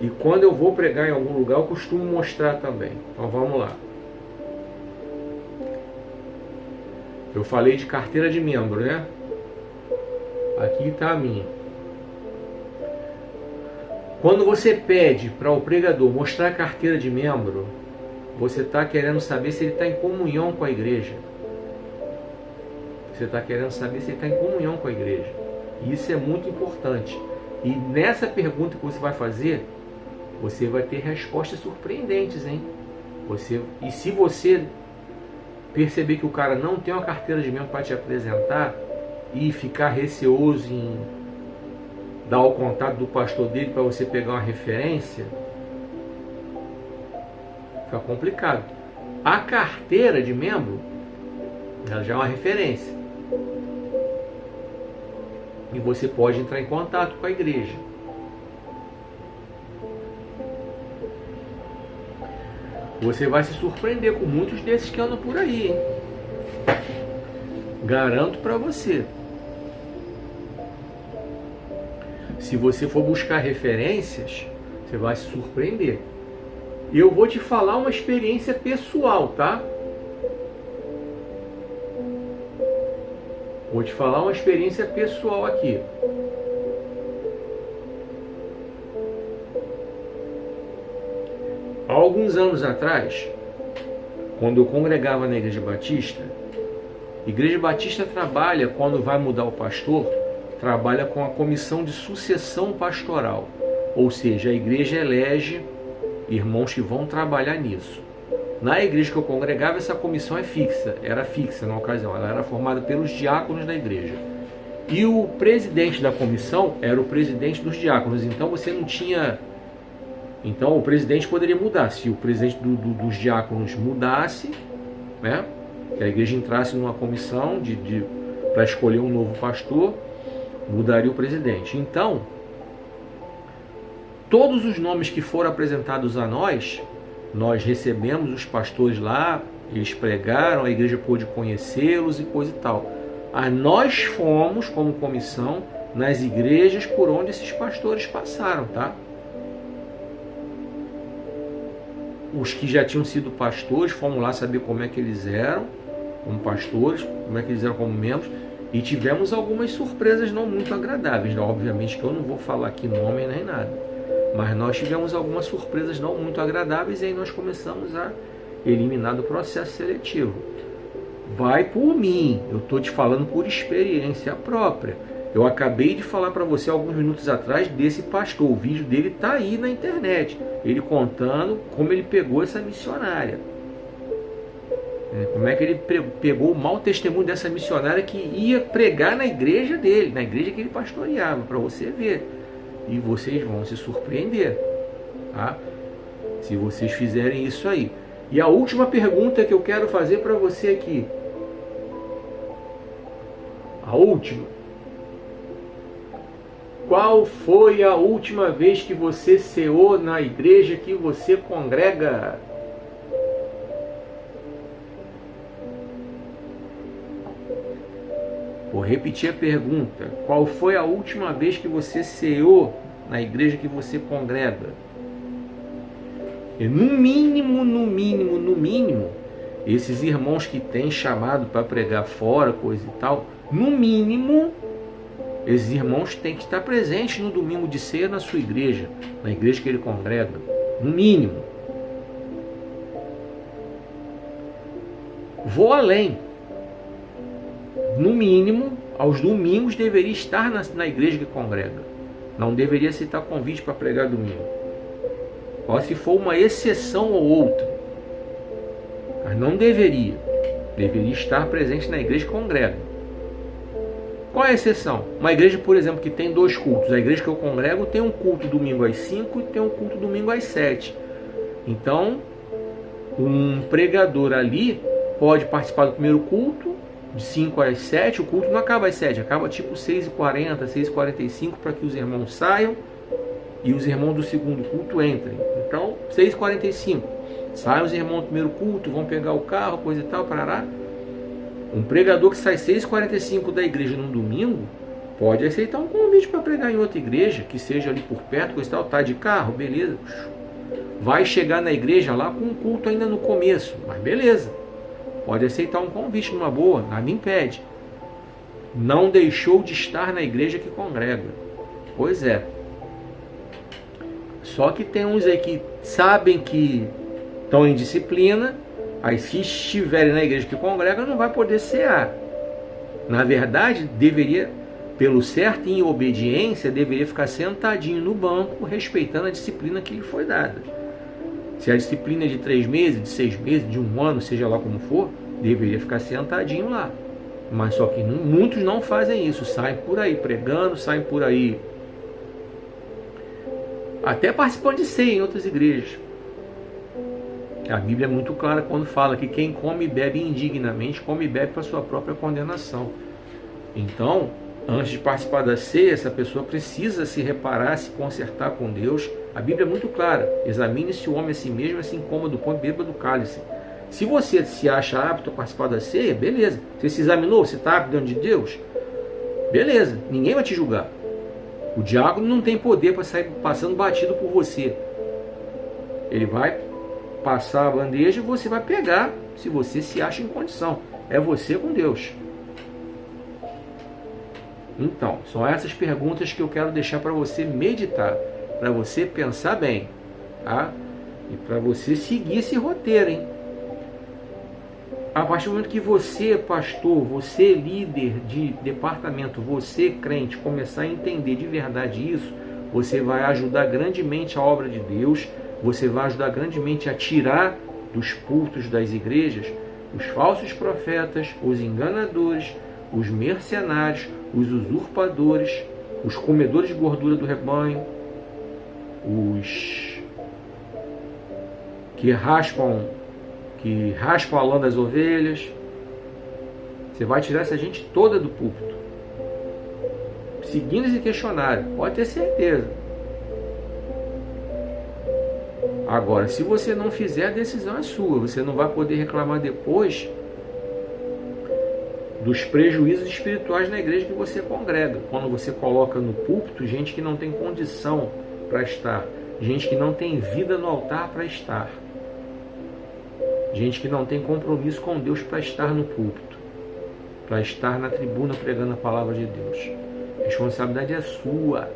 E quando eu vou pregar em algum lugar, eu costumo mostrar também. Então vamos lá. Eu falei de carteira de membro, né? Aqui está a minha. Quando você pede para o pregador mostrar a carteira de membro, você está querendo saber se ele está em comunhão com a igreja. Você está querendo saber se ele está em comunhão com a igreja. E isso é muito importante. E nessa pergunta que você vai fazer, você vai ter respostas surpreendentes, hein? E se você perceber que o cara não tem uma carteira de membro para te apresentar e ficar receoso em dar o contato do pastor dele para você pegar uma referência, fica complicado. A carteira de membro, ela já é uma referência. E você pode entrar em contato com a igreja. Você vai se surpreender com muitos desses que andam por aí, hein? Garanto para você. Se você for buscar referências, você vai se surpreender. E eu vou te falar uma experiência pessoal, tá? Vou te falar uma experiência pessoal aqui. Há alguns anos atrás, quando eu congregava na Igreja Batista trabalha, quando vai mudar o pastor, trabalha com a comissão de sucessão pastoral. Ou seja, a igreja elege irmãos que vão trabalhar nisso. Na igreja que eu congregava, essa comissão era fixa na ocasião, ela era formada pelos diáconos da igreja. E o presidente da comissão era o presidente dos diáconos, então você não tinha... Então o presidente poderia mudar. Se o presidente dos diáconos mudasse, né, que a igreja entrasse numa comissão para escolher um novo pastor, mudaria o presidente. Então, todos os nomes que foram apresentados a nós recebemos os pastores lá, eles pregaram, a igreja pôde conhecê-los e coisa e tal. Nós fomos, como comissão, nas igrejas por onde esses pastores passaram, tá? Os que já tinham sido pastores, fomos lá saber como é que eles eram como pastores, como é que eles eram como membros, e tivemos algumas surpresas não muito agradáveis, né? Obviamente que eu não vou falar aqui nome nem nada, mas nós tivemos algumas surpresas não muito agradáveis e aí nós começamos a eliminar do processo seletivo. Vai por mim, eu estou te falando por experiência própria. Eu acabei de falar para você alguns minutos atrás desse pastor, o vídeo dele está aí na internet, ele contando como ele pegou essa missionária. Como é que ele pegou o mau testemunho dessa missionária que ia pregar na igreja dele, na igreja que ele pastoreava, para você ver. E vocês vão se surpreender, tá? Se vocês fizerem isso aí. E a última pergunta que eu quero fazer para você aqui. A última. Qual foi a última vez que você ceou na igreja que você congrega? Vou repetir a pergunta. Qual foi a última vez que você ceou na igreja que você congrega? E no mínimo, esses irmãos que têm chamado para pregar fora, coisa e tal, no mínimo, esses irmãos têm que estar presentes no domingo de ceia na sua igreja, na igreja que ele congrega, no mínimo. Vou além. No mínimo, aos domingos deveria estar na igreja que congrega. Não deveria aceitar convite para pregar domingo. Só se for uma exceção ou outra. Mas não deveria. Deveria estar presente na igreja que congrega. Qual é a exceção? Uma igreja, por exemplo, que tem 2 cultos. A igreja que eu congrego tem um culto domingo às 5 e tem um culto domingo às 7. Então, um pregador ali pode participar do primeiro culto, de 5 às 7, o culto não acaba às 7, acaba tipo 6h40, 6h45, para que os irmãos saiam e os irmãos do segundo culto entrem. Então, 6h45, saem os irmãos do primeiro culto, vão pegar o carro, coisa e tal, parará. Um pregador que sai 6h45 da igreja num domingo, pode aceitar um convite para pregar em outra igreja, que seja ali por perto, coisa e tal, tá de carro, beleza. Vai chegar na igreja lá com um culto ainda no começo, mas beleza. Pode aceitar um convite numa boa, nada impede. Não deixou de estar na igreja que congrega. Pois é. Só que tem uns aí que sabem que estão em disciplina, aí se estiverem na igreja que congrega, não vai poder cear. Na verdade, deveria, pelo certo e em obediência, deveria ficar sentadinho no banco, respeitando a disciplina que lhe foi dada. Se a disciplina é de 3 meses, de 6 meses, de 1 ano, seja lá como for, deveria ficar sentadinho lá. Mas só que muitos não fazem isso, saem por aí pregando, saem por aí até participando de ceia em outras igrejas. A Bíblia é muito clara quando fala que quem come e bebe indignamente, come e bebe para sua própria condenação. Então, antes de participar da ceia, essa pessoa precisa se reparar, se consertar com Deus. A Bíblia é muito clara. Examine-se o homem a si mesmo, assim coma do pão e beba do cálice. Se você se acha apto a participar da ceia, beleza. Você se examinou, você está apto diante de Deus? Beleza, ninguém vai te julgar. O diácono não tem poder para sair passando batido por você. Ele vai passar a bandeja e você vai pegar, se você se acha em condição. É você com Deus. Então, são essas perguntas que eu quero deixar para você meditar, para você pensar bem, tá? E para você seguir esse roteiro, hein? A partir do momento que você, pastor, você líder de departamento, você crente, começar a entender de verdade isso, você vai ajudar grandemente a obra de Deus, você vai ajudar grandemente a tirar dos púlpitos das igrejas os falsos profetas, os enganadores, os mercenários, os usurpadores, os comedores de gordura do rebanho, os que raspam a lã das ovelhas. Você vai tirar essa gente toda do púlpito, seguindo esse questionário, pode ter certeza. Agora, se você não fizer, a decisão é sua. Você não vai poder reclamar depois dos prejuízos espirituais na igreja que você congrega, quando você coloca no púlpito gente que não tem condição para estar, gente que não tem vida no altar para estar, gente que não tem compromisso com Deus para estar no púlpito, para estar na tribuna pregando a palavra de Deus. A responsabilidade é sua.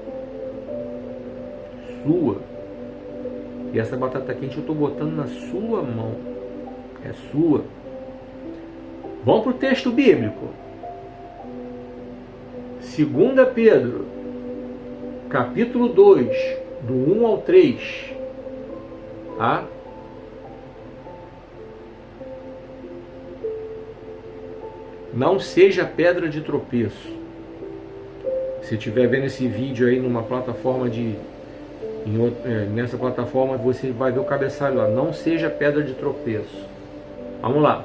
E essa batata quente eu estou botando na sua mão. É sua. Vamos para o texto bíblico. 2 Pedro, capítulo 2, do 1 ao 3. Tá? Não seja pedra de tropeço. Se estiver vendo esse vídeo aí numa plataforma nessa plataforma, você vai ver o cabeçalho lá. Não seja pedra de tropeço. Vamos lá.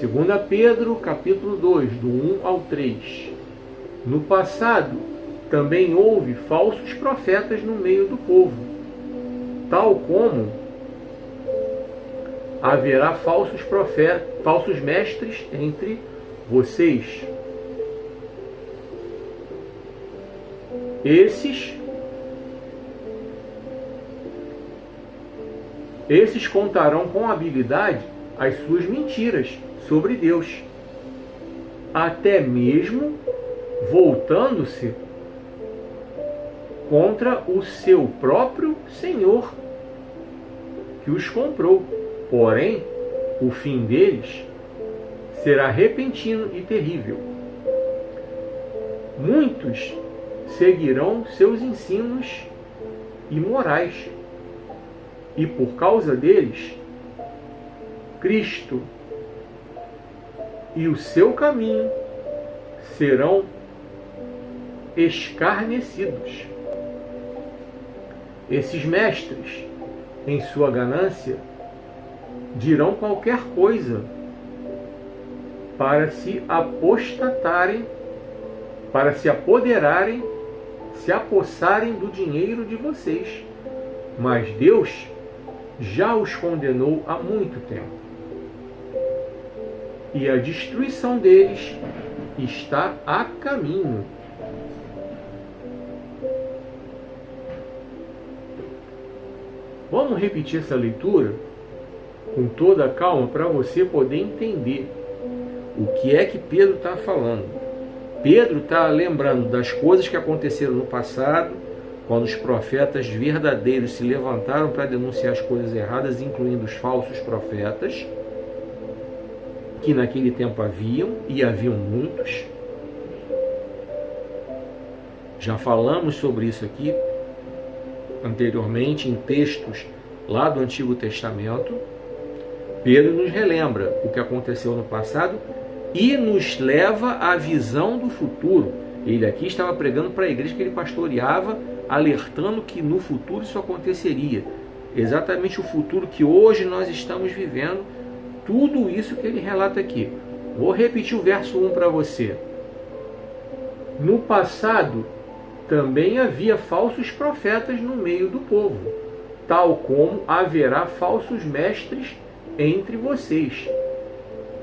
2 Pedro, capítulo 2, do 1 ao 3. No passado, também houve falsos profetas no meio do povo, tal como haverá falsos mestres entre vocês. Esses contarão com habilidade as suas mentiras sobre Deus, até mesmo voltando-se contra o seu próprio Senhor, que os comprou. Porém, o fim deles será repentino e terrível. Muitos seguirão seus ensinos imorais, e por causa deles, Cristo e o seu caminho serão escarnecidos. Esses mestres, em sua ganância, dirão qualquer coisa para se apostatarem, para se apoderarem, se apossarem do dinheiro de vocês. Mas Deus já os condenou há muito tempo. E a destruição deles está a caminho. Vamos repetir essa leitura com toda a calma para você poder entender o que é que Pedro está falando. Pedro está lembrando das coisas que aconteceram no passado, quando os profetas verdadeiros se levantaram para denunciar as coisas erradas, incluindo os falsos profetas, que naquele tempo haviam, e haviam muitos. Já falamos sobre isso aqui anteriormente em textos lá do Antigo Testamento. Pedro nos relembra o que aconteceu no passado e nos leva à visão do futuro. Ele aqui estava pregando para a igreja que ele pastoreava, alertando que no futuro isso aconteceria. Exatamente o futuro que hoje nós estamos vivendo, tudo isso que ele relata aqui. Vou repetir o verso 1 para você. No passado, também havia falsos profetas no meio do povo, tal como haverá falsos mestres entre vocês.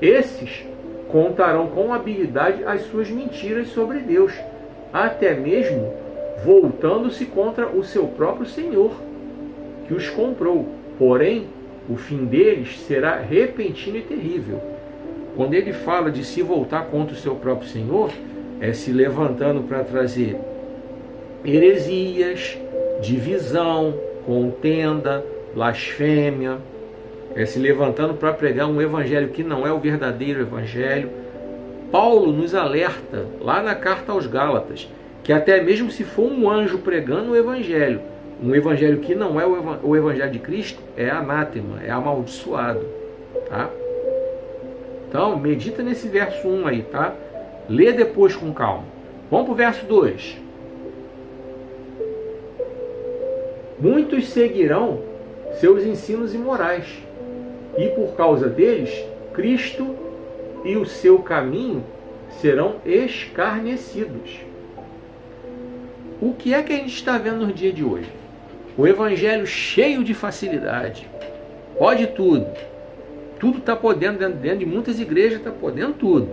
Esses contarão com habilidade as suas mentiras sobre Deus, até mesmo voltando-se contra o seu próprio Senhor, que os comprou. Porém, o fim deles será repentino e terrível. Quando ele fala de se voltar contra o seu próprio Senhor, é se levantando para trazer heresias, divisão, contenda, blasfêmia, é se levantando para pregar um evangelho que não é o verdadeiro evangelho. Paulo nos alerta lá na carta aos Gálatas que até mesmo se for um anjo pregando o evangelho, um evangelho que não é o evangelho de Cristo, é anátema, é amaldiçoado, tá? Então, medita nesse verso 1 aí, tá? Lê depois com calma. Vamos para o verso 2. Muitos seguirão seus ensinos imorais, e por causa deles, Cristo e o seu caminho serão escarnecidos. O que é que a gente está vendo no dia de hoje? O evangelho cheio de facilidade. Pode tudo. Tudo está podendo, dentro de muitas igrejas está podendo tudo.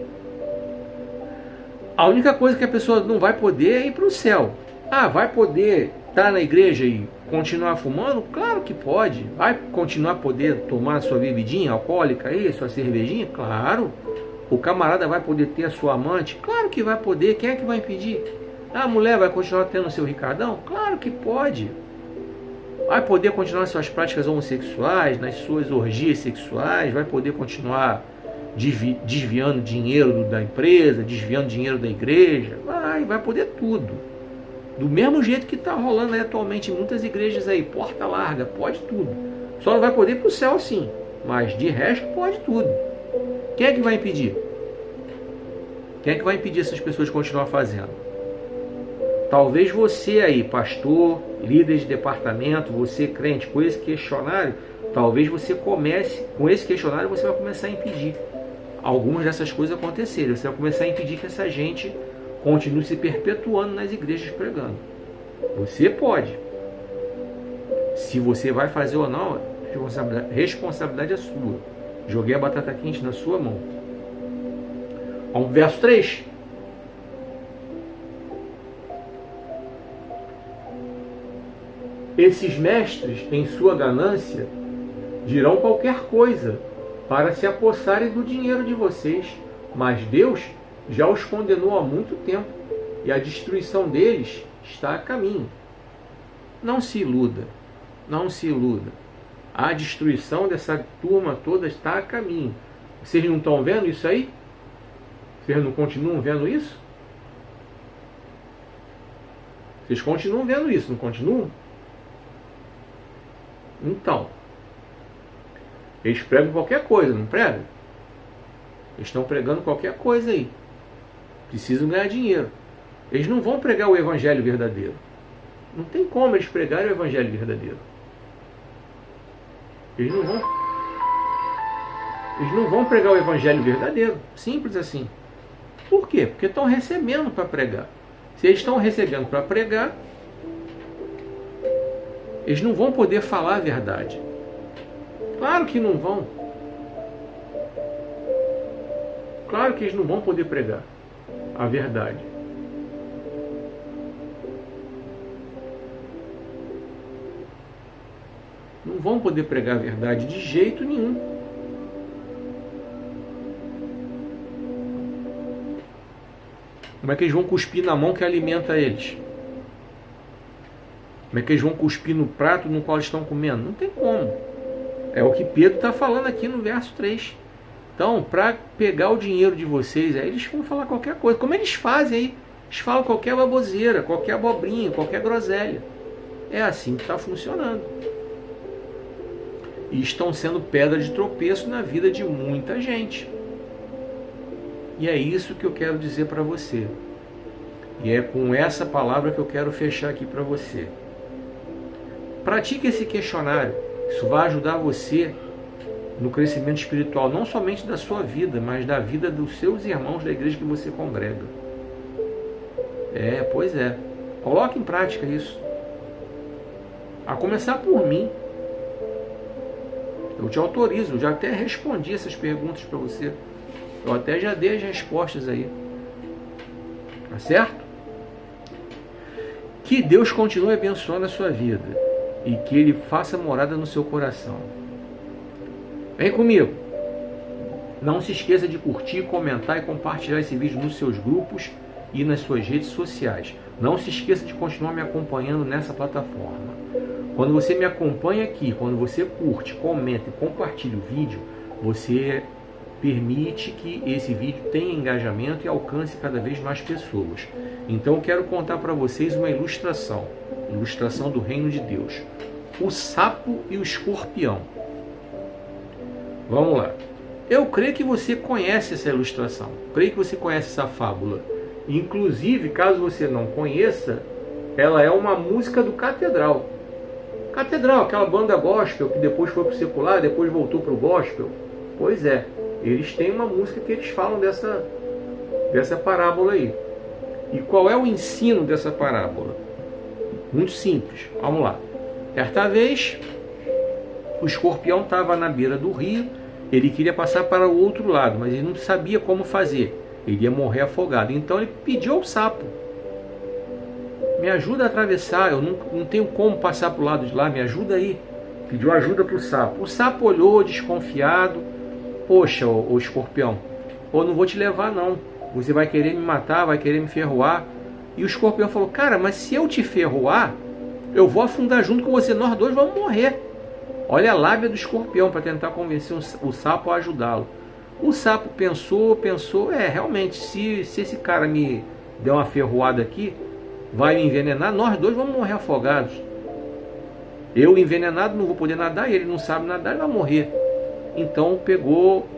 A única coisa que a pessoa não vai poder é ir para o céu. Ah, vai poder estar na igreja e continuar fumando? Claro que pode. Vai continuar a poder tomar sua bebidinha alcoólica aí, sua cervejinha? Claro. O camarada vai poder ter a sua amante? Claro que vai poder. Quem é que vai impedir? A mulher vai continuar tendo seu Ricardão? Claro que pode. Vai poder continuar suas práticas homossexuais, nas suas orgias sexuais, vai poder continuar desviando dinheiro da empresa, desviando dinheiro da igreja, vai poder tudo. Do mesmo jeito que está rolando aí atualmente em muitas igrejas aí, porta larga, pode tudo. Só não vai poder ir para o céu sim, mas de resto pode tudo. Quem é que vai impedir? Quem é que vai impedir essas pessoas de continuar fazendo? Talvez você aí, pastor, líder de departamento, você crente, com esse questionário, talvez você comece, com esse questionário você vai começar a impedir algumas dessas coisas acontecerem. Você vai começar a impedir que essa gente continue se perpetuando nas igrejas pregando. Você pode. Se você vai fazer ou não, a responsabilidade é sua. Joguei a batata quente na sua mão. Vamos pro verso 3. Esses mestres, em sua ganância, dirão qualquer coisa para se apossarem do dinheiro de vocês, mas Deus já os condenou há muito tempo e a destruição deles está a caminho. Não se iluda, não se iluda. A destruição dessa turma toda está a caminho. Vocês não estão vendo isso aí? Vocês não continuam vendo isso? Vocês continuam vendo isso, não continuam? Então, eles pregam qualquer coisa, não pregam? Eles estão pregando qualquer coisa aí. Precisam ganhar dinheiro. Eles não vão pregar o evangelho verdadeiro. Não tem como eles pregarem o evangelho verdadeiro. Eles não vão pregar o evangelho verdadeiro. Simples assim. Por quê? Porque estão recebendo para pregar. Se eles estão recebendo para pregar, eles não vão poder falar a verdade. Claro que não vão. Claro que eles não vão poder pregar a verdade. Não vão poder pregar a verdade de jeito nenhum. Como é que eles vão cuspir na mão que alimenta eles? Como é que eles vão cuspir no prato no qual eles estão comendo? Não tem como. É o que Pedro está falando aqui no verso 3. Então, para pegar o dinheiro de vocês, aí eles vão falar qualquer coisa. Como eles fazem aí? Eles falam qualquer baboseira, qualquer abobrinha, qualquer groselha. É assim que está funcionando. E estão sendo pedra de tropeço na vida de muita gente. E é isso que eu quero dizer para você. E é com essa palavra que eu quero fechar aqui para você. Pratique esse questionário. Isso vai ajudar você no crescimento espiritual, não somente da sua vida, mas da vida dos seus irmãos da igreja que você congrega. Pois é. Coloque em prática isso. A começar por mim. Eu te autorizo, eu já até respondi essas perguntas para você. Eu até já dei as respostas aí. Tá certo? Que Deus continue abençoando a sua vida e que Ele faça morada no seu coração. Vem comigo. Não se esqueça de curtir, comentar e compartilhar esse vídeo nos seus grupos e nas suas redes sociais. Não se esqueça de continuar me acompanhando nessa plataforma. Quando você me acompanha aqui, quando você curte, comenta e compartilha o vídeo, você permite que esse vídeo tenha engajamento e alcance cada vez mais pessoas. Então eu quero contar para vocês uma ilustração do reino de Deus. O sapo e o escorpião. Vamos lá. Eu creio que você conhece essa ilustração. Creio que você conhece essa fábula. Inclusive, caso você não conheça, ela é uma música do Catedral. Catedral, aquela banda gospel que depois foi para o secular, depois voltou para o gospel. Pois é, eles têm uma música que eles falam dessa parábola aí. E qual é o ensino dessa parábola? Muito simples, vamos lá. Certa vez, o escorpião estava na beira do rio, ele queria passar para o outro lado, mas ele não sabia como fazer. Ele ia morrer afogado. Então ele pediu ao sapo: me ajuda a atravessar, eu não tenho como passar para o lado de lá, me ajuda aí. Pediu ajuda para o sapo. O sapo olhou desconfiado. Poxa, ô escorpião, não vou te levar não. Você vai querer me matar, vai querer me ferroar. E o escorpião falou: cara, mas se eu te ferroar, eu vou afundar junto com você, nós dois vamos morrer. Olha a lábia do escorpião para tentar convencer o sapo a ajudá-lo. O sapo pensou, realmente, se esse cara me der uma ferroada aqui, vai me envenenar, nós dois vamos morrer afogados. Eu envenenado não vou poder nadar, ele não sabe nadar, ele vai morrer. Então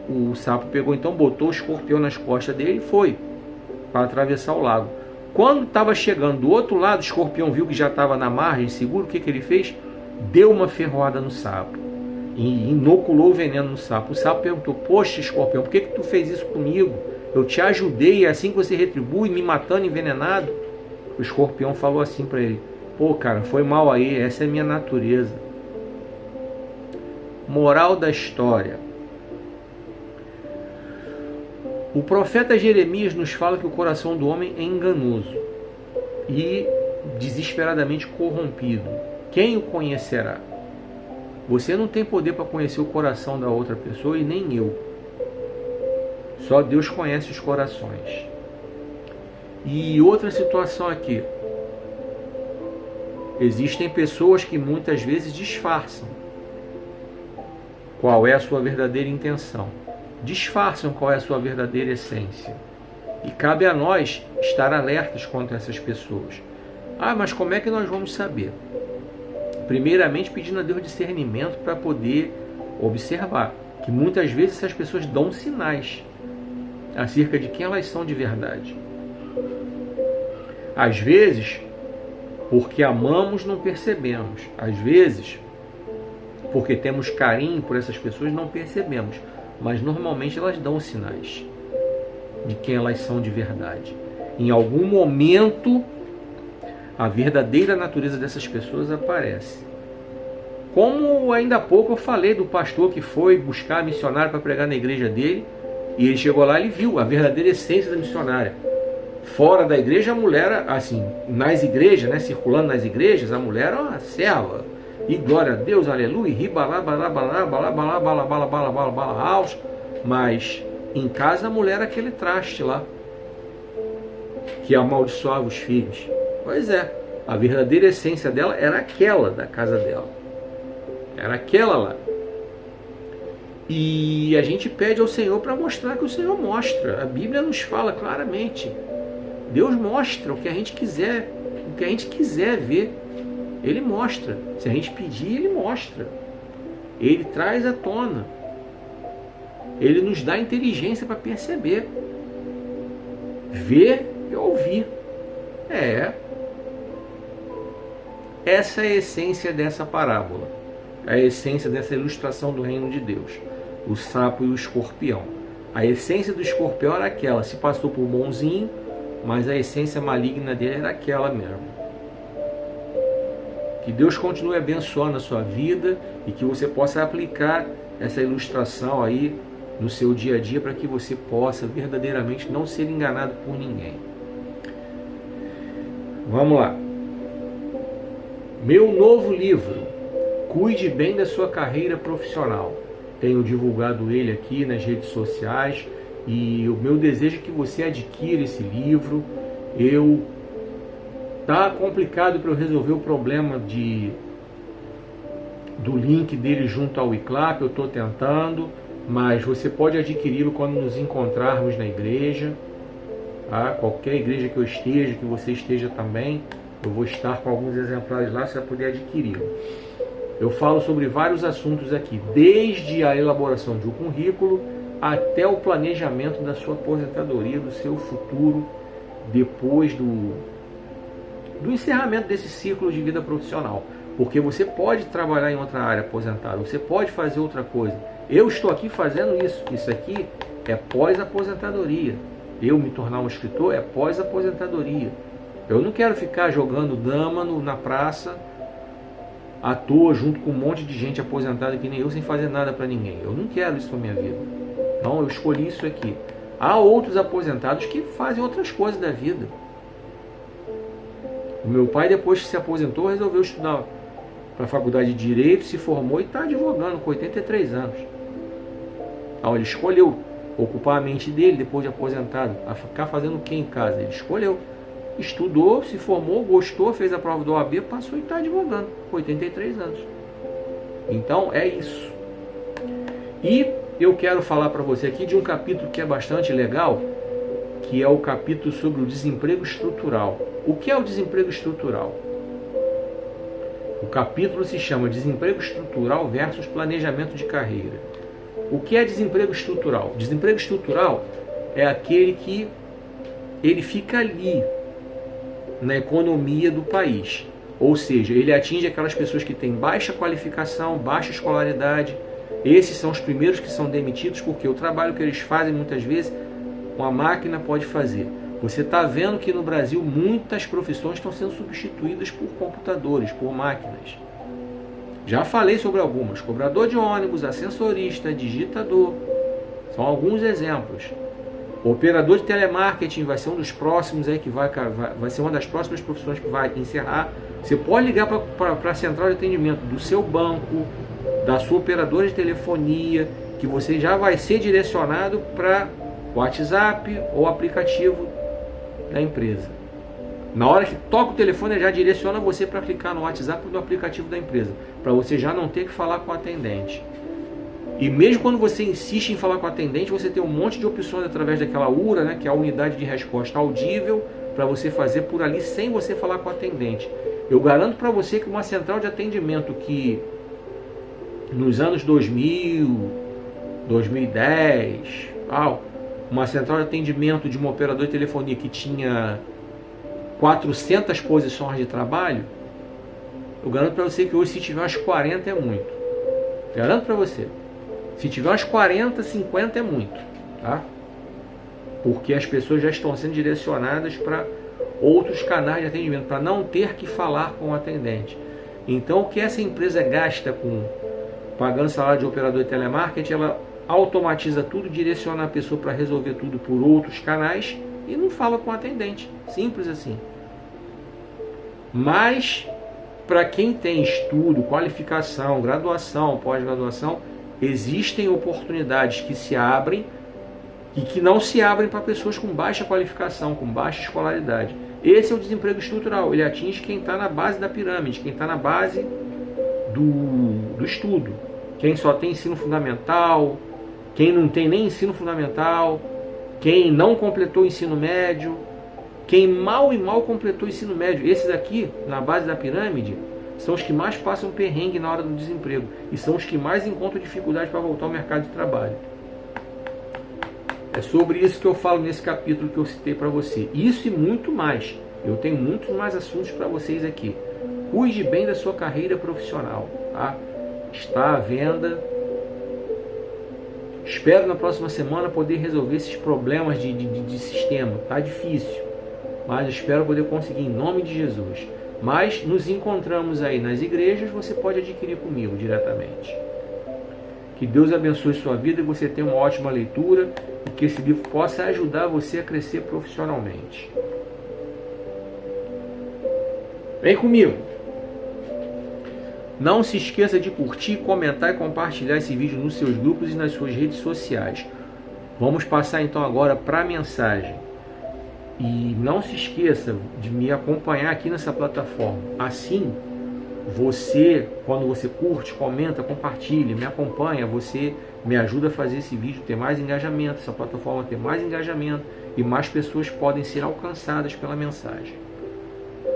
o sapo pegou, então botou o escorpião nas costas dele e foi para atravessar o lago. Quando estava chegando do outro lado, o escorpião viu que já estava na margem, seguro. O que ele fez? Deu uma ferroada no sapo e inoculou o veneno no sapo. O sapo perguntou: poxa, escorpião, por que tu fez isso comigo? Eu te ajudei, é assim que você retribui, me matando envenenado? O escorpião falou assim para ele: pô, cara, foi mal aí, essa é a minha natureza. Moral da história: o profeta Jeremias nos fala que o coração do homem é enganoso e desesperadamente corrompido. Quem o conhecerá? Você não tem poder para conhecer o coração da outra pessoa e nem eu. Só Deus conhece os corações. E outra situação aqui. Existem pessoas que muitas vezes disfarçam qual é a sua verdadeira intenção. Disfarçam qual é a sua verdadeira essência. E cabe a nós estar alertas contra essas pessoas. Ah, mas como é que nós vamos saber? Primeiramente, pedindo a Deus discernimento para poder observar que muitas vezes essas pessoas dão sinais acerca de quem elas são de verdade. Às vezes, porque amamos, não percebemos. Às vezes, porque temos carinho por essas pessoas, não percebemos. Mas normalmente elas dão sinais de quem elas são de verdade. Em algum momento, a verdadeira natureza dessas pessoas aparece. Como ainda há pouco eu falei do pastor que foi buscar missionário para pregar na igreja dele, e ele chegou lá e viu a verdadeira essência da missionária. Fora da igreja, a mulher, assim, nas igrejas, né, circulando nas igrejas, a mulher era uma serva. E glória a Deus, aleluia, house. Mas em casa a mulher era aquele traste lá, que amaldiçoava os filhos. Pois é, a verdadeira essência dela era aquela da casa dela. Era aquela lá. E a gente pede ao Senhor para mostrar que o Senhor mostra. A Bíblia nos fala claramente. Deus mostra o que a gente quiser, o que a gente quiser ver. Ele mostra. Se a gente pedir, Ele mostra. Ele traz à tona. Ele nos dá inteligência para perceber. Ver e ouvir. Essa é a essência dessa parábola. A essência dessa ilustração do reino de Deus. O sapo e o escorpião. A essência do escorpião era aquela. Se passou por bonzinho, mas a essência maligna dele era aquela mesmo. Que Deus continue abençoando a sua vida e que você possa aplicar essa ilustração aí no seu dia a dia para que você possa verdadeiramente não ser enganado por ninguém. Vamos lá. Meu novo livro, Cuide Bem da Sua Carreira Profissional. Tenho divulgado ele aqui nas redes sociais e o meu desejo é que você adquira esse livro. Tá complicado para eu resolver o problema do link dele junto ao iClap. Eu estou tentando, mas você pode adquiri-lo quando nos encontrarmos na igreja. Tá? Qualquer igreja que eu esteja, que você esteja também, eu vou estar com alguns exemplares lá, você vai poder adquiri-lo. Eu falo sobre vários assuntos aqui, desde a elaboração de um currículo até o planejamento da sua aposentadoria, do seu futuro, depois do encerramento desse ciclo de vida profissional. Porque você pode trabalhar em outra área aposentado, você pode fazer outra coisa. Eu estou aqui fazendo isso. Isso aqui é pós-aposentadoria. Eu me tornar um escritor é pós-aposentadoria. Eu não quero ficar jogando dama na praça à toa, junto com um monte de gente aposentada que nem eu, sem fazer nada para ninguém. Eu não quero isso na minha vida. Então eu escolhi isso aqui. Há outros aposentados que fazem outras coisas da vida. O meu pai, depois que se aposentou, resolveu estudar para a faculdade de Direito, se formou e está advogando com 83 anos. Então ele escolheu ocupar a mente dele, depois de aposentado, a ficar fazendo o que em casa? Ele escolheu. Estudou, se formou, gostou, fez a prova do OAB, passou e está advogando, com 83 anos. Então é isso. E eu quero falar para você aqui de um capítulo que é bastante legal, que é o capítulo sobre o desemprego estrutural. O que é o desemprego estrutural? O capítulo se chama Desemprego Estrutural versus Planejamento de Carreira. O que é desemprego estrutural? Desemprego estrutural é aquele que ele fica ali na economia do país. Ou seja, ele atinge aquelas pessoas que têm baixa qualificação, baixa escolaridade. Esses são os primeiros que são demitidos, porque o trabalho que eles fazem muitas vezes uma máquina pode fazer. Você está vendo que no Brasil muitas profissões estão sendo substituídas por computadores, por máquinas. Já falei sobre algumas. Cobrador de ônibus, ascensorista, digitador. São alguns exemplos. O operador de telemarketing vai ser um dos próximos aí que vai ser uma das próximas profissões que vai encerrar. Você pode ligar para a central de atendimento do seu banco, da sua operadora de telefonia, que você já vai ser direcionado para o WhatsApp ou aplicativo da empresa. Na hora que toca o telefone, já direciona você para clicar no WhatsApp ou no aplicativo da empresa, para você já não ter que falar com o atendente. E mesmo quando você insiste em falar com o atendente, você tem um monte de opções através daquela URA, né, que é a unidade de resposta audível, para você fazer por ali sem você falar com o atendente. Eu garanto para você que uma central de atendimento que nos anos 2000, 2010, uma central de atendimento de uma operadora de telefonia que tinha 400 posições de trabalho, eu garanto para você que hoje, se tiver umas 40 é muito. Garanto para você. Se tiver umas 40, 50 é muito, tá? Porque as pessoas já estão sendo direcionadas para outros canais de atendimento, para não ter que falar com o atendente. Então, o que essa empresa gasta com pagando salário de operador de telemarketing, ela automatiza tudo, direciona a pessoa para resolver tudo por outros canais e não fala com o atendente. Simples assim. Mas, para quem tem estudo, qualificação, graduação, pós-graduação, existem oportunidades que se abrem e que não se abrem para pessoas com baixa qualificação, com baixa escolaridade. Esse é o desemprego estrutural, ele atinge quem está na base da pirâmide, quem está na base do estudo. Quem só tem ensino fundamental, quem não tem nem ensino fundamental, quem não completou o ensino médio, quem mal e mal completou o ensino médio. Esses aqui, na base da pirâmide, são os que mais passam perrengue na hora do desemprego e são os que mais encontram dificuldade para voltar ao mercado de trabalho. É sobre isso que eu falo nesse capítulo que eu citei para você. Isso e muito mais. Eu tenho muitos mais assuntos para vocês aqui. Cuide bem da sua carreira profissional, tá? Está à venda. Espero na próxima semana poder resolver esses problemas de sistema. Tá difícil, mas espero poder conseguir em nome de Jesus. Mas nos encontramos aí nas igrejas, você pode adquirir comigo diretamente. Que Deus abençoe sua vida e você tenha uma ótima leitura e que esse livro possa ajudar você a crescer profissionalmente. Vem comigo! Não se esqueça de curtir, comentar e compartilhar esse vídeo nos seus grupos e nas suas redes sociais. Vamos passar então agora para a mensagem. E não se esqueça de me acompanhar aqui nessa plataforma. Assim, você, quando você curte, comenta, compartilha, me acompanha, você me ajuda a fazer esse vídeo ter mais engajamento, essa plataforma ter mais engajamento e mais pessoas podem ser alcançadas pela mensagem.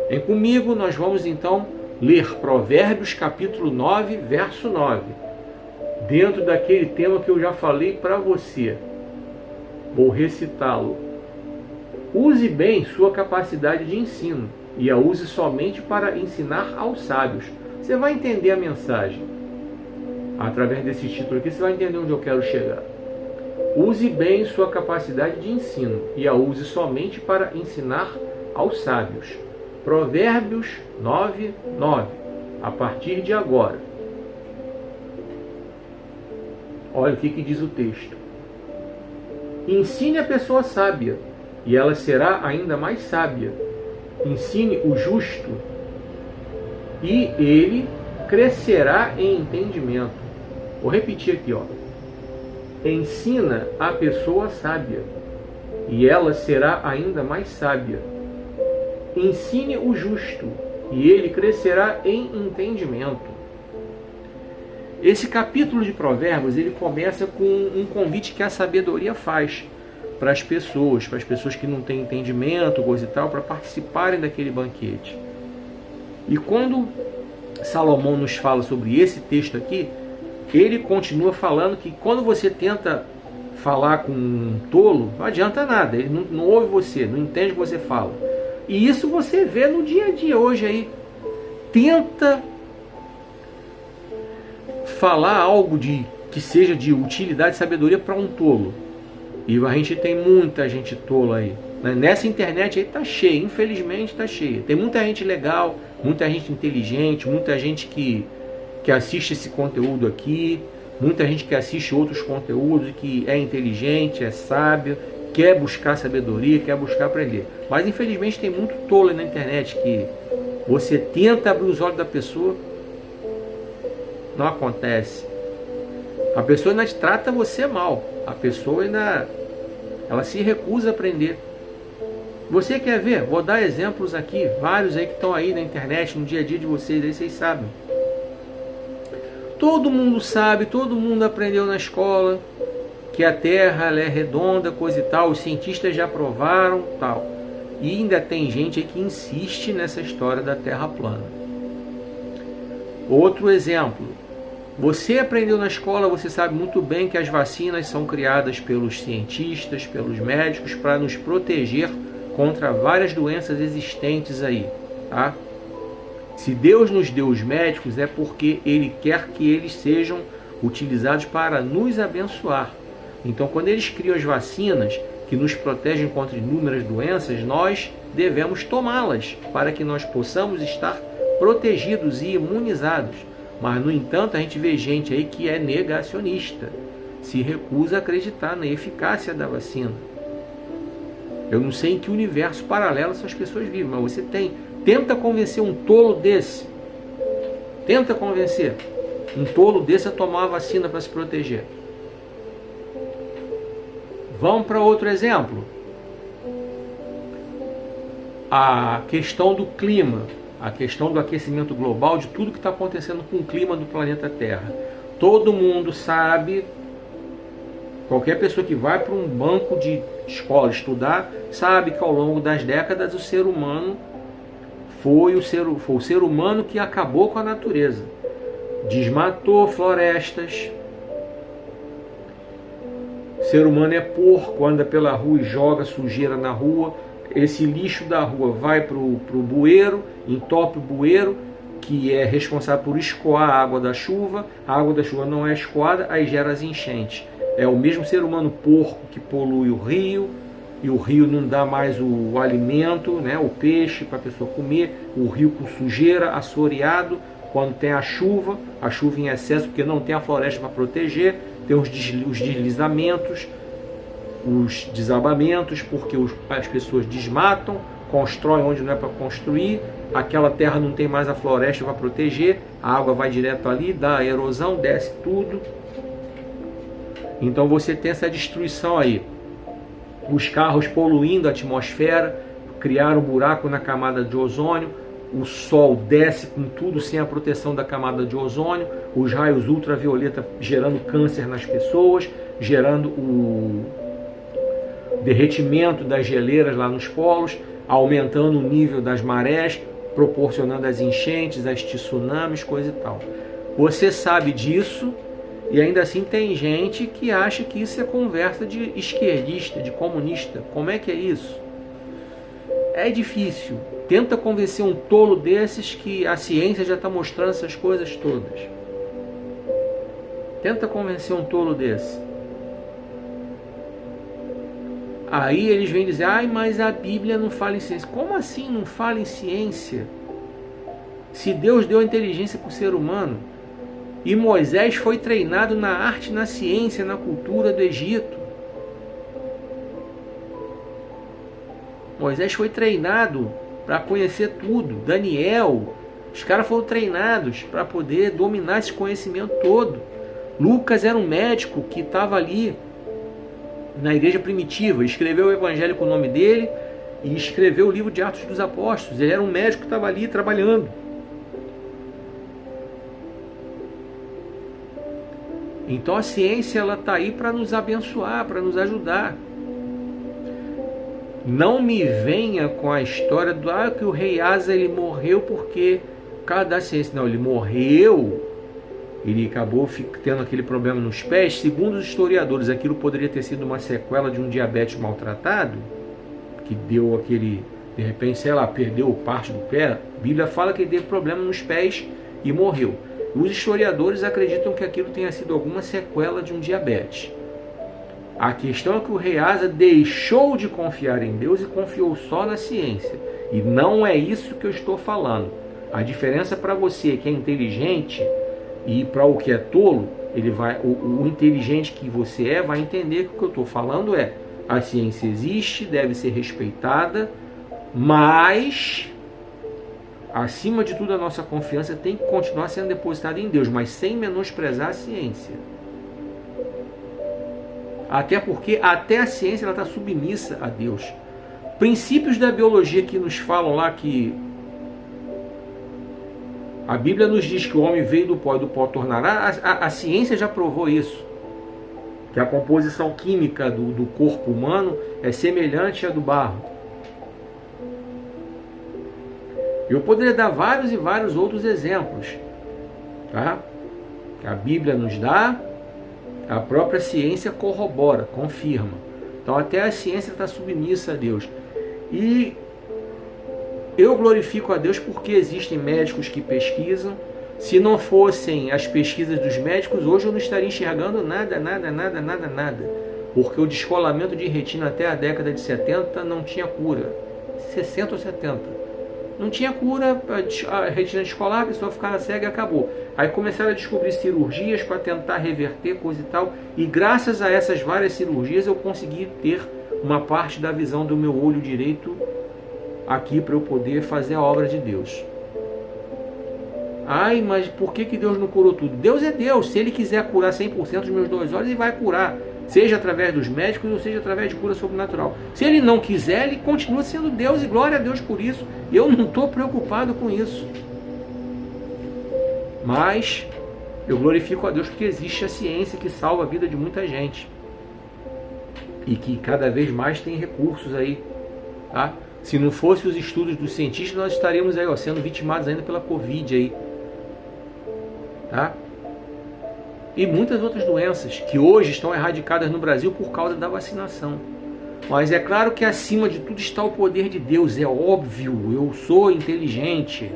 Vem comigo, nós vamos então ler Provérbios capítulo 9, verso 9, dentro daquele tema que eu já falei para você. Vou recitá-lo. Use bem sua capacidade de ensino e a use somente para ensinar aos sábios. Você vai entender a mensagem. Através desse título aqui, você vai entender onde eu quero chegar. Use bem sua capacidade de ensino e a use somente para ensinar aos sábios. Provérbios 9, 9. A partir de agora. Olha o que diz o texto. Ensine a pessoa sábia, e ela será ainda mais sábia. Ensine o justo, e ele crescerá em entendimento. Vou repetir aqui, ó. Ensina a pessoa sábia, e ela será ainda mais sábia. Ensine o justo, e ele crescerá em entendimento. Esse capítulo de Provérbios, ele começa com um convite que a sabedoria faz para as pessoas que não têm entendimento, coisa e tal, para participarem daquele banquete. E quando Salomão nos fala sobre esse texto aqui, ele continua falando que quando você tenta falar com um tolo, não adianta nada, ele não ouve você, não entende o que você fala. E isso você vê no dia a dia hoje aí. Tenta falar algo que seja de utilidade e sabedoria para um tolo. E a gente tem muita gente tola aí. Nessa internet aí tá cheia, infelizmente tá cheia. Tem muita gente legal, muita gente inteligente, muita gente que assiste esse conteúdo aqui, muita gente que assiste outros conteúdos, que é inteligente, é sábio, quer buscar sabedoria, quer buscar aprender. Mas infelizmente tem muito tolo aí na internet que você tenta abrir os olhos da pessoa não acontece. A pessoa ainda trata você mal. A pessoa ainda, ela se recusa a aprender. Você quer ver? Vou dar exemplos aqui, vários aí que estão aí na internet, no dia a dia de vocês, aí vocês sabem. Todo mundo sabe, todo mundo aprendeu na escola que a Terra ela é redonda, coisa e tal, os cientistas já provaram, tal. E ainda tem gente aí que insiste nessa história da Terra plana. Outro exemplo, você aprendeu na escola, você sabe muito bem que as vacinas são criadas pelos cientistas, pelos médicos, para nos proteger contra várias doenças existentes aí, tá? Se Deus nos deu os médicos, é porque Ele quer que eles sejam utilizados para nos abençoar. Então, quando eles criam as vacinas que nos protegem contra inúmeras doenças, nós devemos tomá-las para que nós possamos estar protegidos e imunizados. Mas, no entanto, a gente vê gente aí que é negacionista, se recusa a acreditar na eficácia da vacina. Eu não sei em que universo paralelo essas pessoas vivem, mas você tem. Tenta convencer um tolo desse. Tenta convencer um tolo desse a tomar a vacina para se proteger. Vamos para outro exemplo. A questão do clima, a questão do aquecimento global, de tudo que está acontecendo com o clima do planeta Terra. Todo mundo sabe, qualquer pessoa que vai para um banco de escola estudar, sabe que ao longo das décadas o ser humano foi o ser humano que acabou com a natureza. Desmatou florestas. O ser humano é porco, anda pela rua e joga sujeira na rua. Esse lixo da rua vai para o bueiro, entope o bueiro, que é responsável por escoar a água da chuva. A água da chuva não é escoada, aí gera as enchentes. É o mesmo ser humano porco que polui o rio, e o rio não dá mais o alimento, né, o peixe para a pessoa comer, o rio com sujeira, assoreado, quando tem a chuva em excesso, porque não tem a floresta para proteger, tem os deslizamentos, os desabamentos, porque as pessoas desmatam, constroem onde não é para construir, aquela terra não tem mais a floresta para proteger, a água vai direto ali, dá a erosão, desce tudo. Então você tem essa destruição aí. Os carros poluindo a atmosfera, criaram um buraco na camada de ozônio, o sol desce com tudo sem a proteção da camada de ozônio, os raios ultravioleta gerando câncer nas pessoas, gerando o derretimento das geleiras lá nos polos, aumentando o nível das marés, proporcionando as enchentes, as tsunamis, coisa e tal. Você sabe disso, e ainda assim tem gente que acha que isso é conversa de esquerdista, de comunista. Como é que é isso? É difícil. Tenta convencer um tolo desses que a ciência já está mostrando essas coisas todas. Tenta convencer um tolo desse. Aí eles vêm dizer, ai, mas a Bíblia não fala em ciência. Como assim não fala em ciência? Se Deus deu a inteligência para o ser humano, e Moisés foi treinado na arte, na ciência, na cultura do Egito. Moisés foi treinado para conhecer tudo. Daniel, os caras foram treinados para poder dominar esse conhecimento todo. Lucas era um médico que estava ali na igreja primitiva, escreveu o evangelho com o nome dele e escreveu o livro de Atos dos Apóstolos. Ele era um médico que estava ali trabalhando. Então a ciência ela está aí para nos abençoar, para nos ajudar. Não me venha com a história do que o rei Asa ele morreu porque por causa da ciência. Não, ele morreu, ele acabou tendo aquele problema nos pés. Segundo os historiadores, aquilo poderia ter sido uma sequela de um diabetes maltratado, que deu aquele, de repente, sei lá, perdeu parte do pé. A Bíblia fala que ele teve problema nos pés e morreu. Os historiadores acreditam que aquilo tenha sido alguma sequela de um diabetes. A questão é que o rei Asa deixou de confiar em Deus e confiou só na ciência. E não é isso que eu estou falando. A diferença para você que é inteligente e para o que é tolo, o inteligente que você vai entender que o que eu estou falando é: a ciência existe, deve ser respeitada, mas acima de tudo, a nossa confiança tem que continuar sendo depositada em Deus, mas sem menosprezar a ciência. Até porque até a ciência está submissa a Deus. Princípios da biologia que nos falam lá que a Bíblia nos diz que o homem veio do pó e do pó tornará. A ciência já provou isso. Que a composição química do corpo humano é semelhante à do barro. Eu poderia dar vários e vários outros exemplos, tá? Que a Bíblia nos dá, a própria ciência corrobora, confirma. Então até a ciência está submissa a Deus. E eu glorifico a Deus porque existem médicos que pesquisam. Se não fossem as pesquisas dos médicos, hoje eu não estaria enxergando nada. Porque o descolamento de retina até a década de 70 não tinha cura. 60 ou 70. Não tinha cura, a retina descolar, a pessoa ficava cega e acabou. Aí começaram a descobrir cirurgias para tentar reverter coisa e tal. E graças a essas várias cirurgias eu consegui ter uma parte da visão do meu olho direito aqui para eu poder fazer a obra de Deus. Ai, mas por que Deus não curou tudo? Deus é Deus. Se Ele quiser curar 100% dos meus 2 olhos, Ele vai curar. Seja através dos médicos ou seja através de cura sobrenatural. Se Ele não quiser, Ele continua sendo Deus e glória a Deus por isso. Eu não estou preocupado com isso. Mas eu glorifico a Deus porque existe a ciência que salva a vida de muita gente. E que cada vez mais tem recursos aí. Tá? Se não fosse os estudos dos cientistas, nós estaríamos aí, ó, sendo vitimados ainda pela Covid aí. Tá? E muitas outras doenças que hoje estão erradicadas no Brasil por causa da vacinação. Mas é claro que acima de tudo está o poder de Deus, é óbvio. Eu sou inteligente,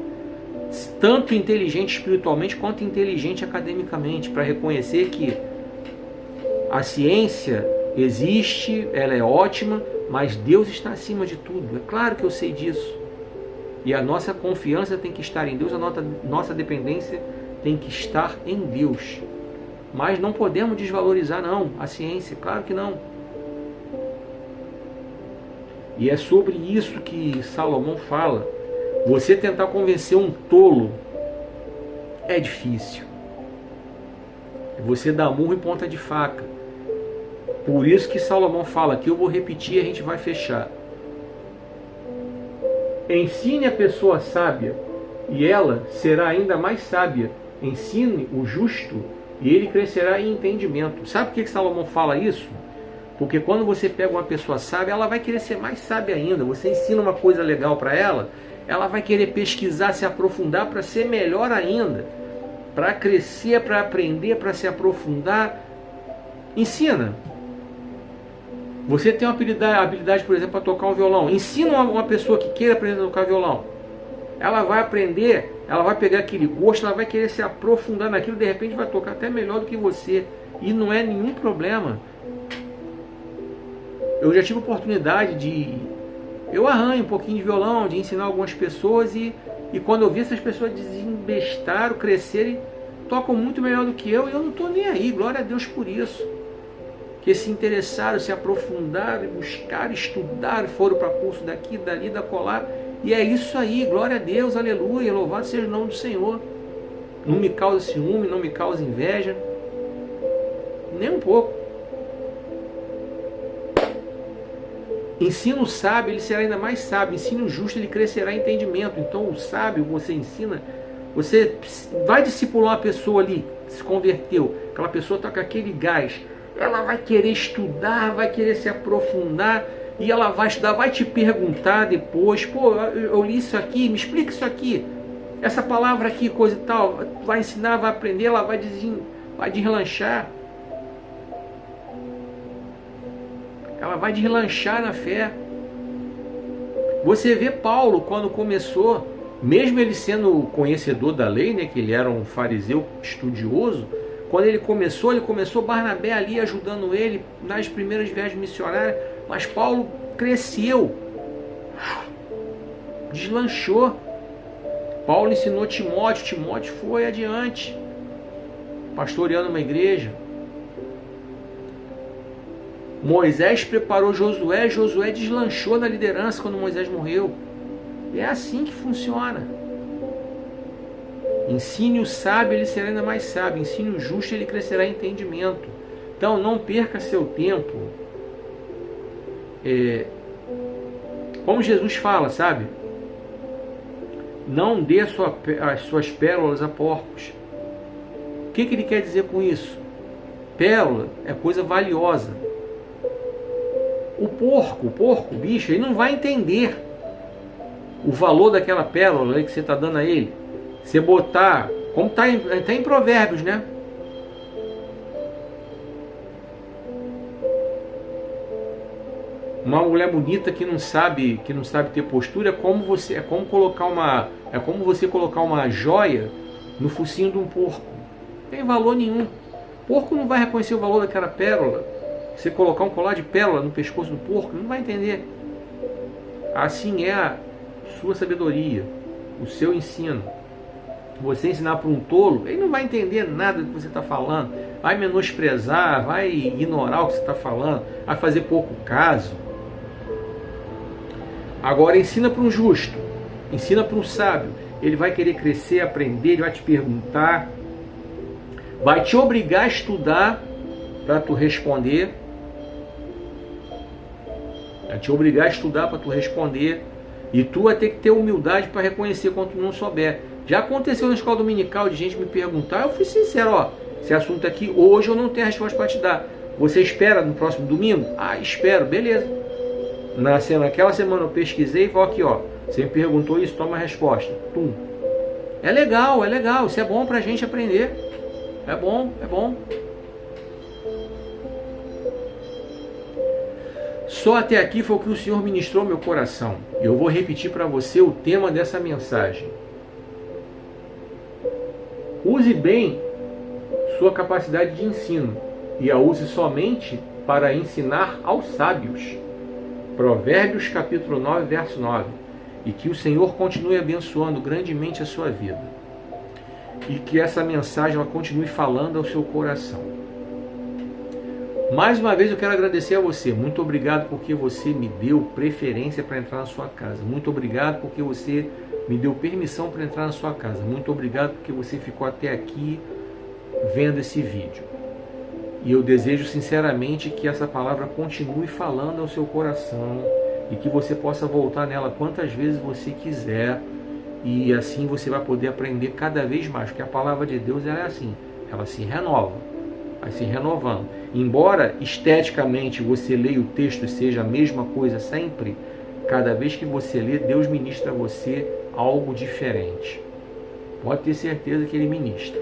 tanto inteligente espiritualmente quanto inteligente academicamente, para reconhecer que a ciência existe, ela é ótima, mas Deus está acima de tudo. É claro que eu sei disso. E a nossa confiança tem que estar em Deus, a nossa dependência tem que estar em Deus. Mas não podemos desvalorizar não a ciência, claro que não. E é sobre isso que Salomão fala. Você tentar convencer um tolo é difícil. Você dá murro em ponta de faca. Por isso que Salomão fala, que eu vou repetir e a gente vai fechar. Ensine a pessoa sábia e ela será ainda mais sábia. Ensine o justo e ele crescerá em entendimento. Sabe por que Salomão fala isso? Porque quando você pega uma pessoa sábia, ela vai querer ser mais sábia ainda. Você ensina uma coisa legal para ela, ela vai querer pesquisar, se aprofundar para ser melhor ainda. Para crescer, para aprender, para se aprofundar. Ensina. Você tem uma habilidade, por exemplo, para tocar um violão. Ensina uma pessoa que queira aprender a tocar violão. Ela vai aprender, ela vai pegar aquele gosto, ela vai querer se aprofundar naquilo, de repente vai tocar até melhor do que você. E não é nenhum problema. Eu já tive oportunidade de... Eu arranho um pouquinho de violão, de ensinar algumas pessoas e quando eu vi essas pessoas desembestaram, crescerem, tocam muito melhor do que eu e eu não estou nem aí, glória a Deus por isso. Que se interessaram, se aprofundaram, buscaram, estudaram, foram para curso daqui, dali, da colar. E é isso aí, glória a Deus, aleluia, louvado seja o nome do Senhor. Não me causa ciúme, não me causa inveja, nem um pouco. Ensina o sábio, ele será ainda mais sábio. Ensina o justo, ele crescerá em entendimento. Então o sábio, você ensina, você vai discipular uma pessoa ali, se converteu, aquela pessoa está com aquele gás, ela vai querer estudar, vai querer se aprofundar, e ela vai estudar, vai te perguntar depois, pô, eu li isso aqui, me explica isso aqui, essa palavra aqui, coisa e tal, vai ensinar, vai aprender, ela vai deslanchar. Ela vai deslanchar na fé. Você vê Paulo quando começou, mesmo ele sendo conhecedor da lei, né, que ele era um fariseu estudioso, quando ele começou Barnabé ali ajudando ele nas primeiras viagens missionárias, mas Paulo cresceu, deslanchou. Paulo ensinou Timóteo, Timóteo foi adiante, pastoreando uma igreja. Moisés preparou Josué, Josué deslanchou na liderança quando Moisés morreu. E é assim que funciona. Ensine o sábio, ele será ainda mais sábio. Ensine o justo, ele crescerá em entendimento. Então, não perca seu tempo. Como Jesus fala, sabe? Não dê as suas pérolas a porcos. O que ele quer dizer com isso? Pérola é coisa valiosa. O porco, o bicho, ele não vai entender o valor daquela pérola que você está dando a ele. Você botar, como está em Provérbios, né? Uma mulher bonita que não sabe ter postura é como você colocar uma joia no focinho de um porco. Não tem valor nenhum. O porco não vai reconhecer o valor daquela pérola. Você colocar um colar de pérola no pescoço do porco, não vai entender. Assim é a sua sabedoria, o seu ensino. Você ensinar para um tolo, ele não vai entender nada do que você está falando, vai menosprezar, vai ignorar o que você está falando, vai fazer pouco caso. Agora ensina para um justo, ensina para um sábio, ele vai querer crescer, aprender, ele vai te perguntar, vai te obrigar a estudar para tu responder, vai te obrigar a estudar para tu responder, e tu vai ter que ter humildade para reconhecer quando tu não souber. Já aconteceu na escola dominical de gente me perguntar, eu fui sincero, ó, esse assunto aqui hoje eu não tenho a resposta para te dar. Você espera no próximo domingo? Ah, espero, beleza. Naquela semana eu pesquisei e falei aqui, ó, você me perguntou isso, toma a resposta. Tum. É legal, isso é bom pra gente aprender. É bom. Só até aqui foi o que o Senhor ministrou ao meu coração. Eu vou repetir para você o tema dessa mensagem. Use bem sua capacidade de ensino e a use somente para ensinar aos sábios. Provérbios capítulo 9, verso 9. E que o Senhor continue abençoando grandemente a sua vida. E que essa mensagem ela continue falando ao seu coração. Mais uma vez eu quero agradecer a você. Muito obrigado porque você me deu preferência para entrar na sua casa. Muito obrigado porque você me deu permissão para entrar na sua casa. Muito obrigado porque você ficou até aqui vendo esse vídeo. E eu desejo sinceramente que essa palavra continue falando ao seu coração e que você possa voltar nela quantas vezes você quiser. E assim você vai poder aprender cada vez mais. Porque a palavra de Deus ela é assim, ela se renova, vai se renovando. Embora esteticamente você leia o texto e seja a mesma coisa sempre, cada vez que você lê, Deus ministra a você algo diferente. Pode ter certeza que Ele ministra.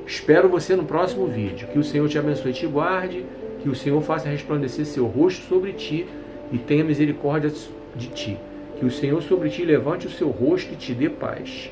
Espero você no próximo vídeo. Que o Senhor te abençoe e te guarde. Que o Senhor faça resplandecer seu rosto sobre ti e tenha misericórdia de ti. Que o Senhor sobre ti levante o seu rosto e te dê paz.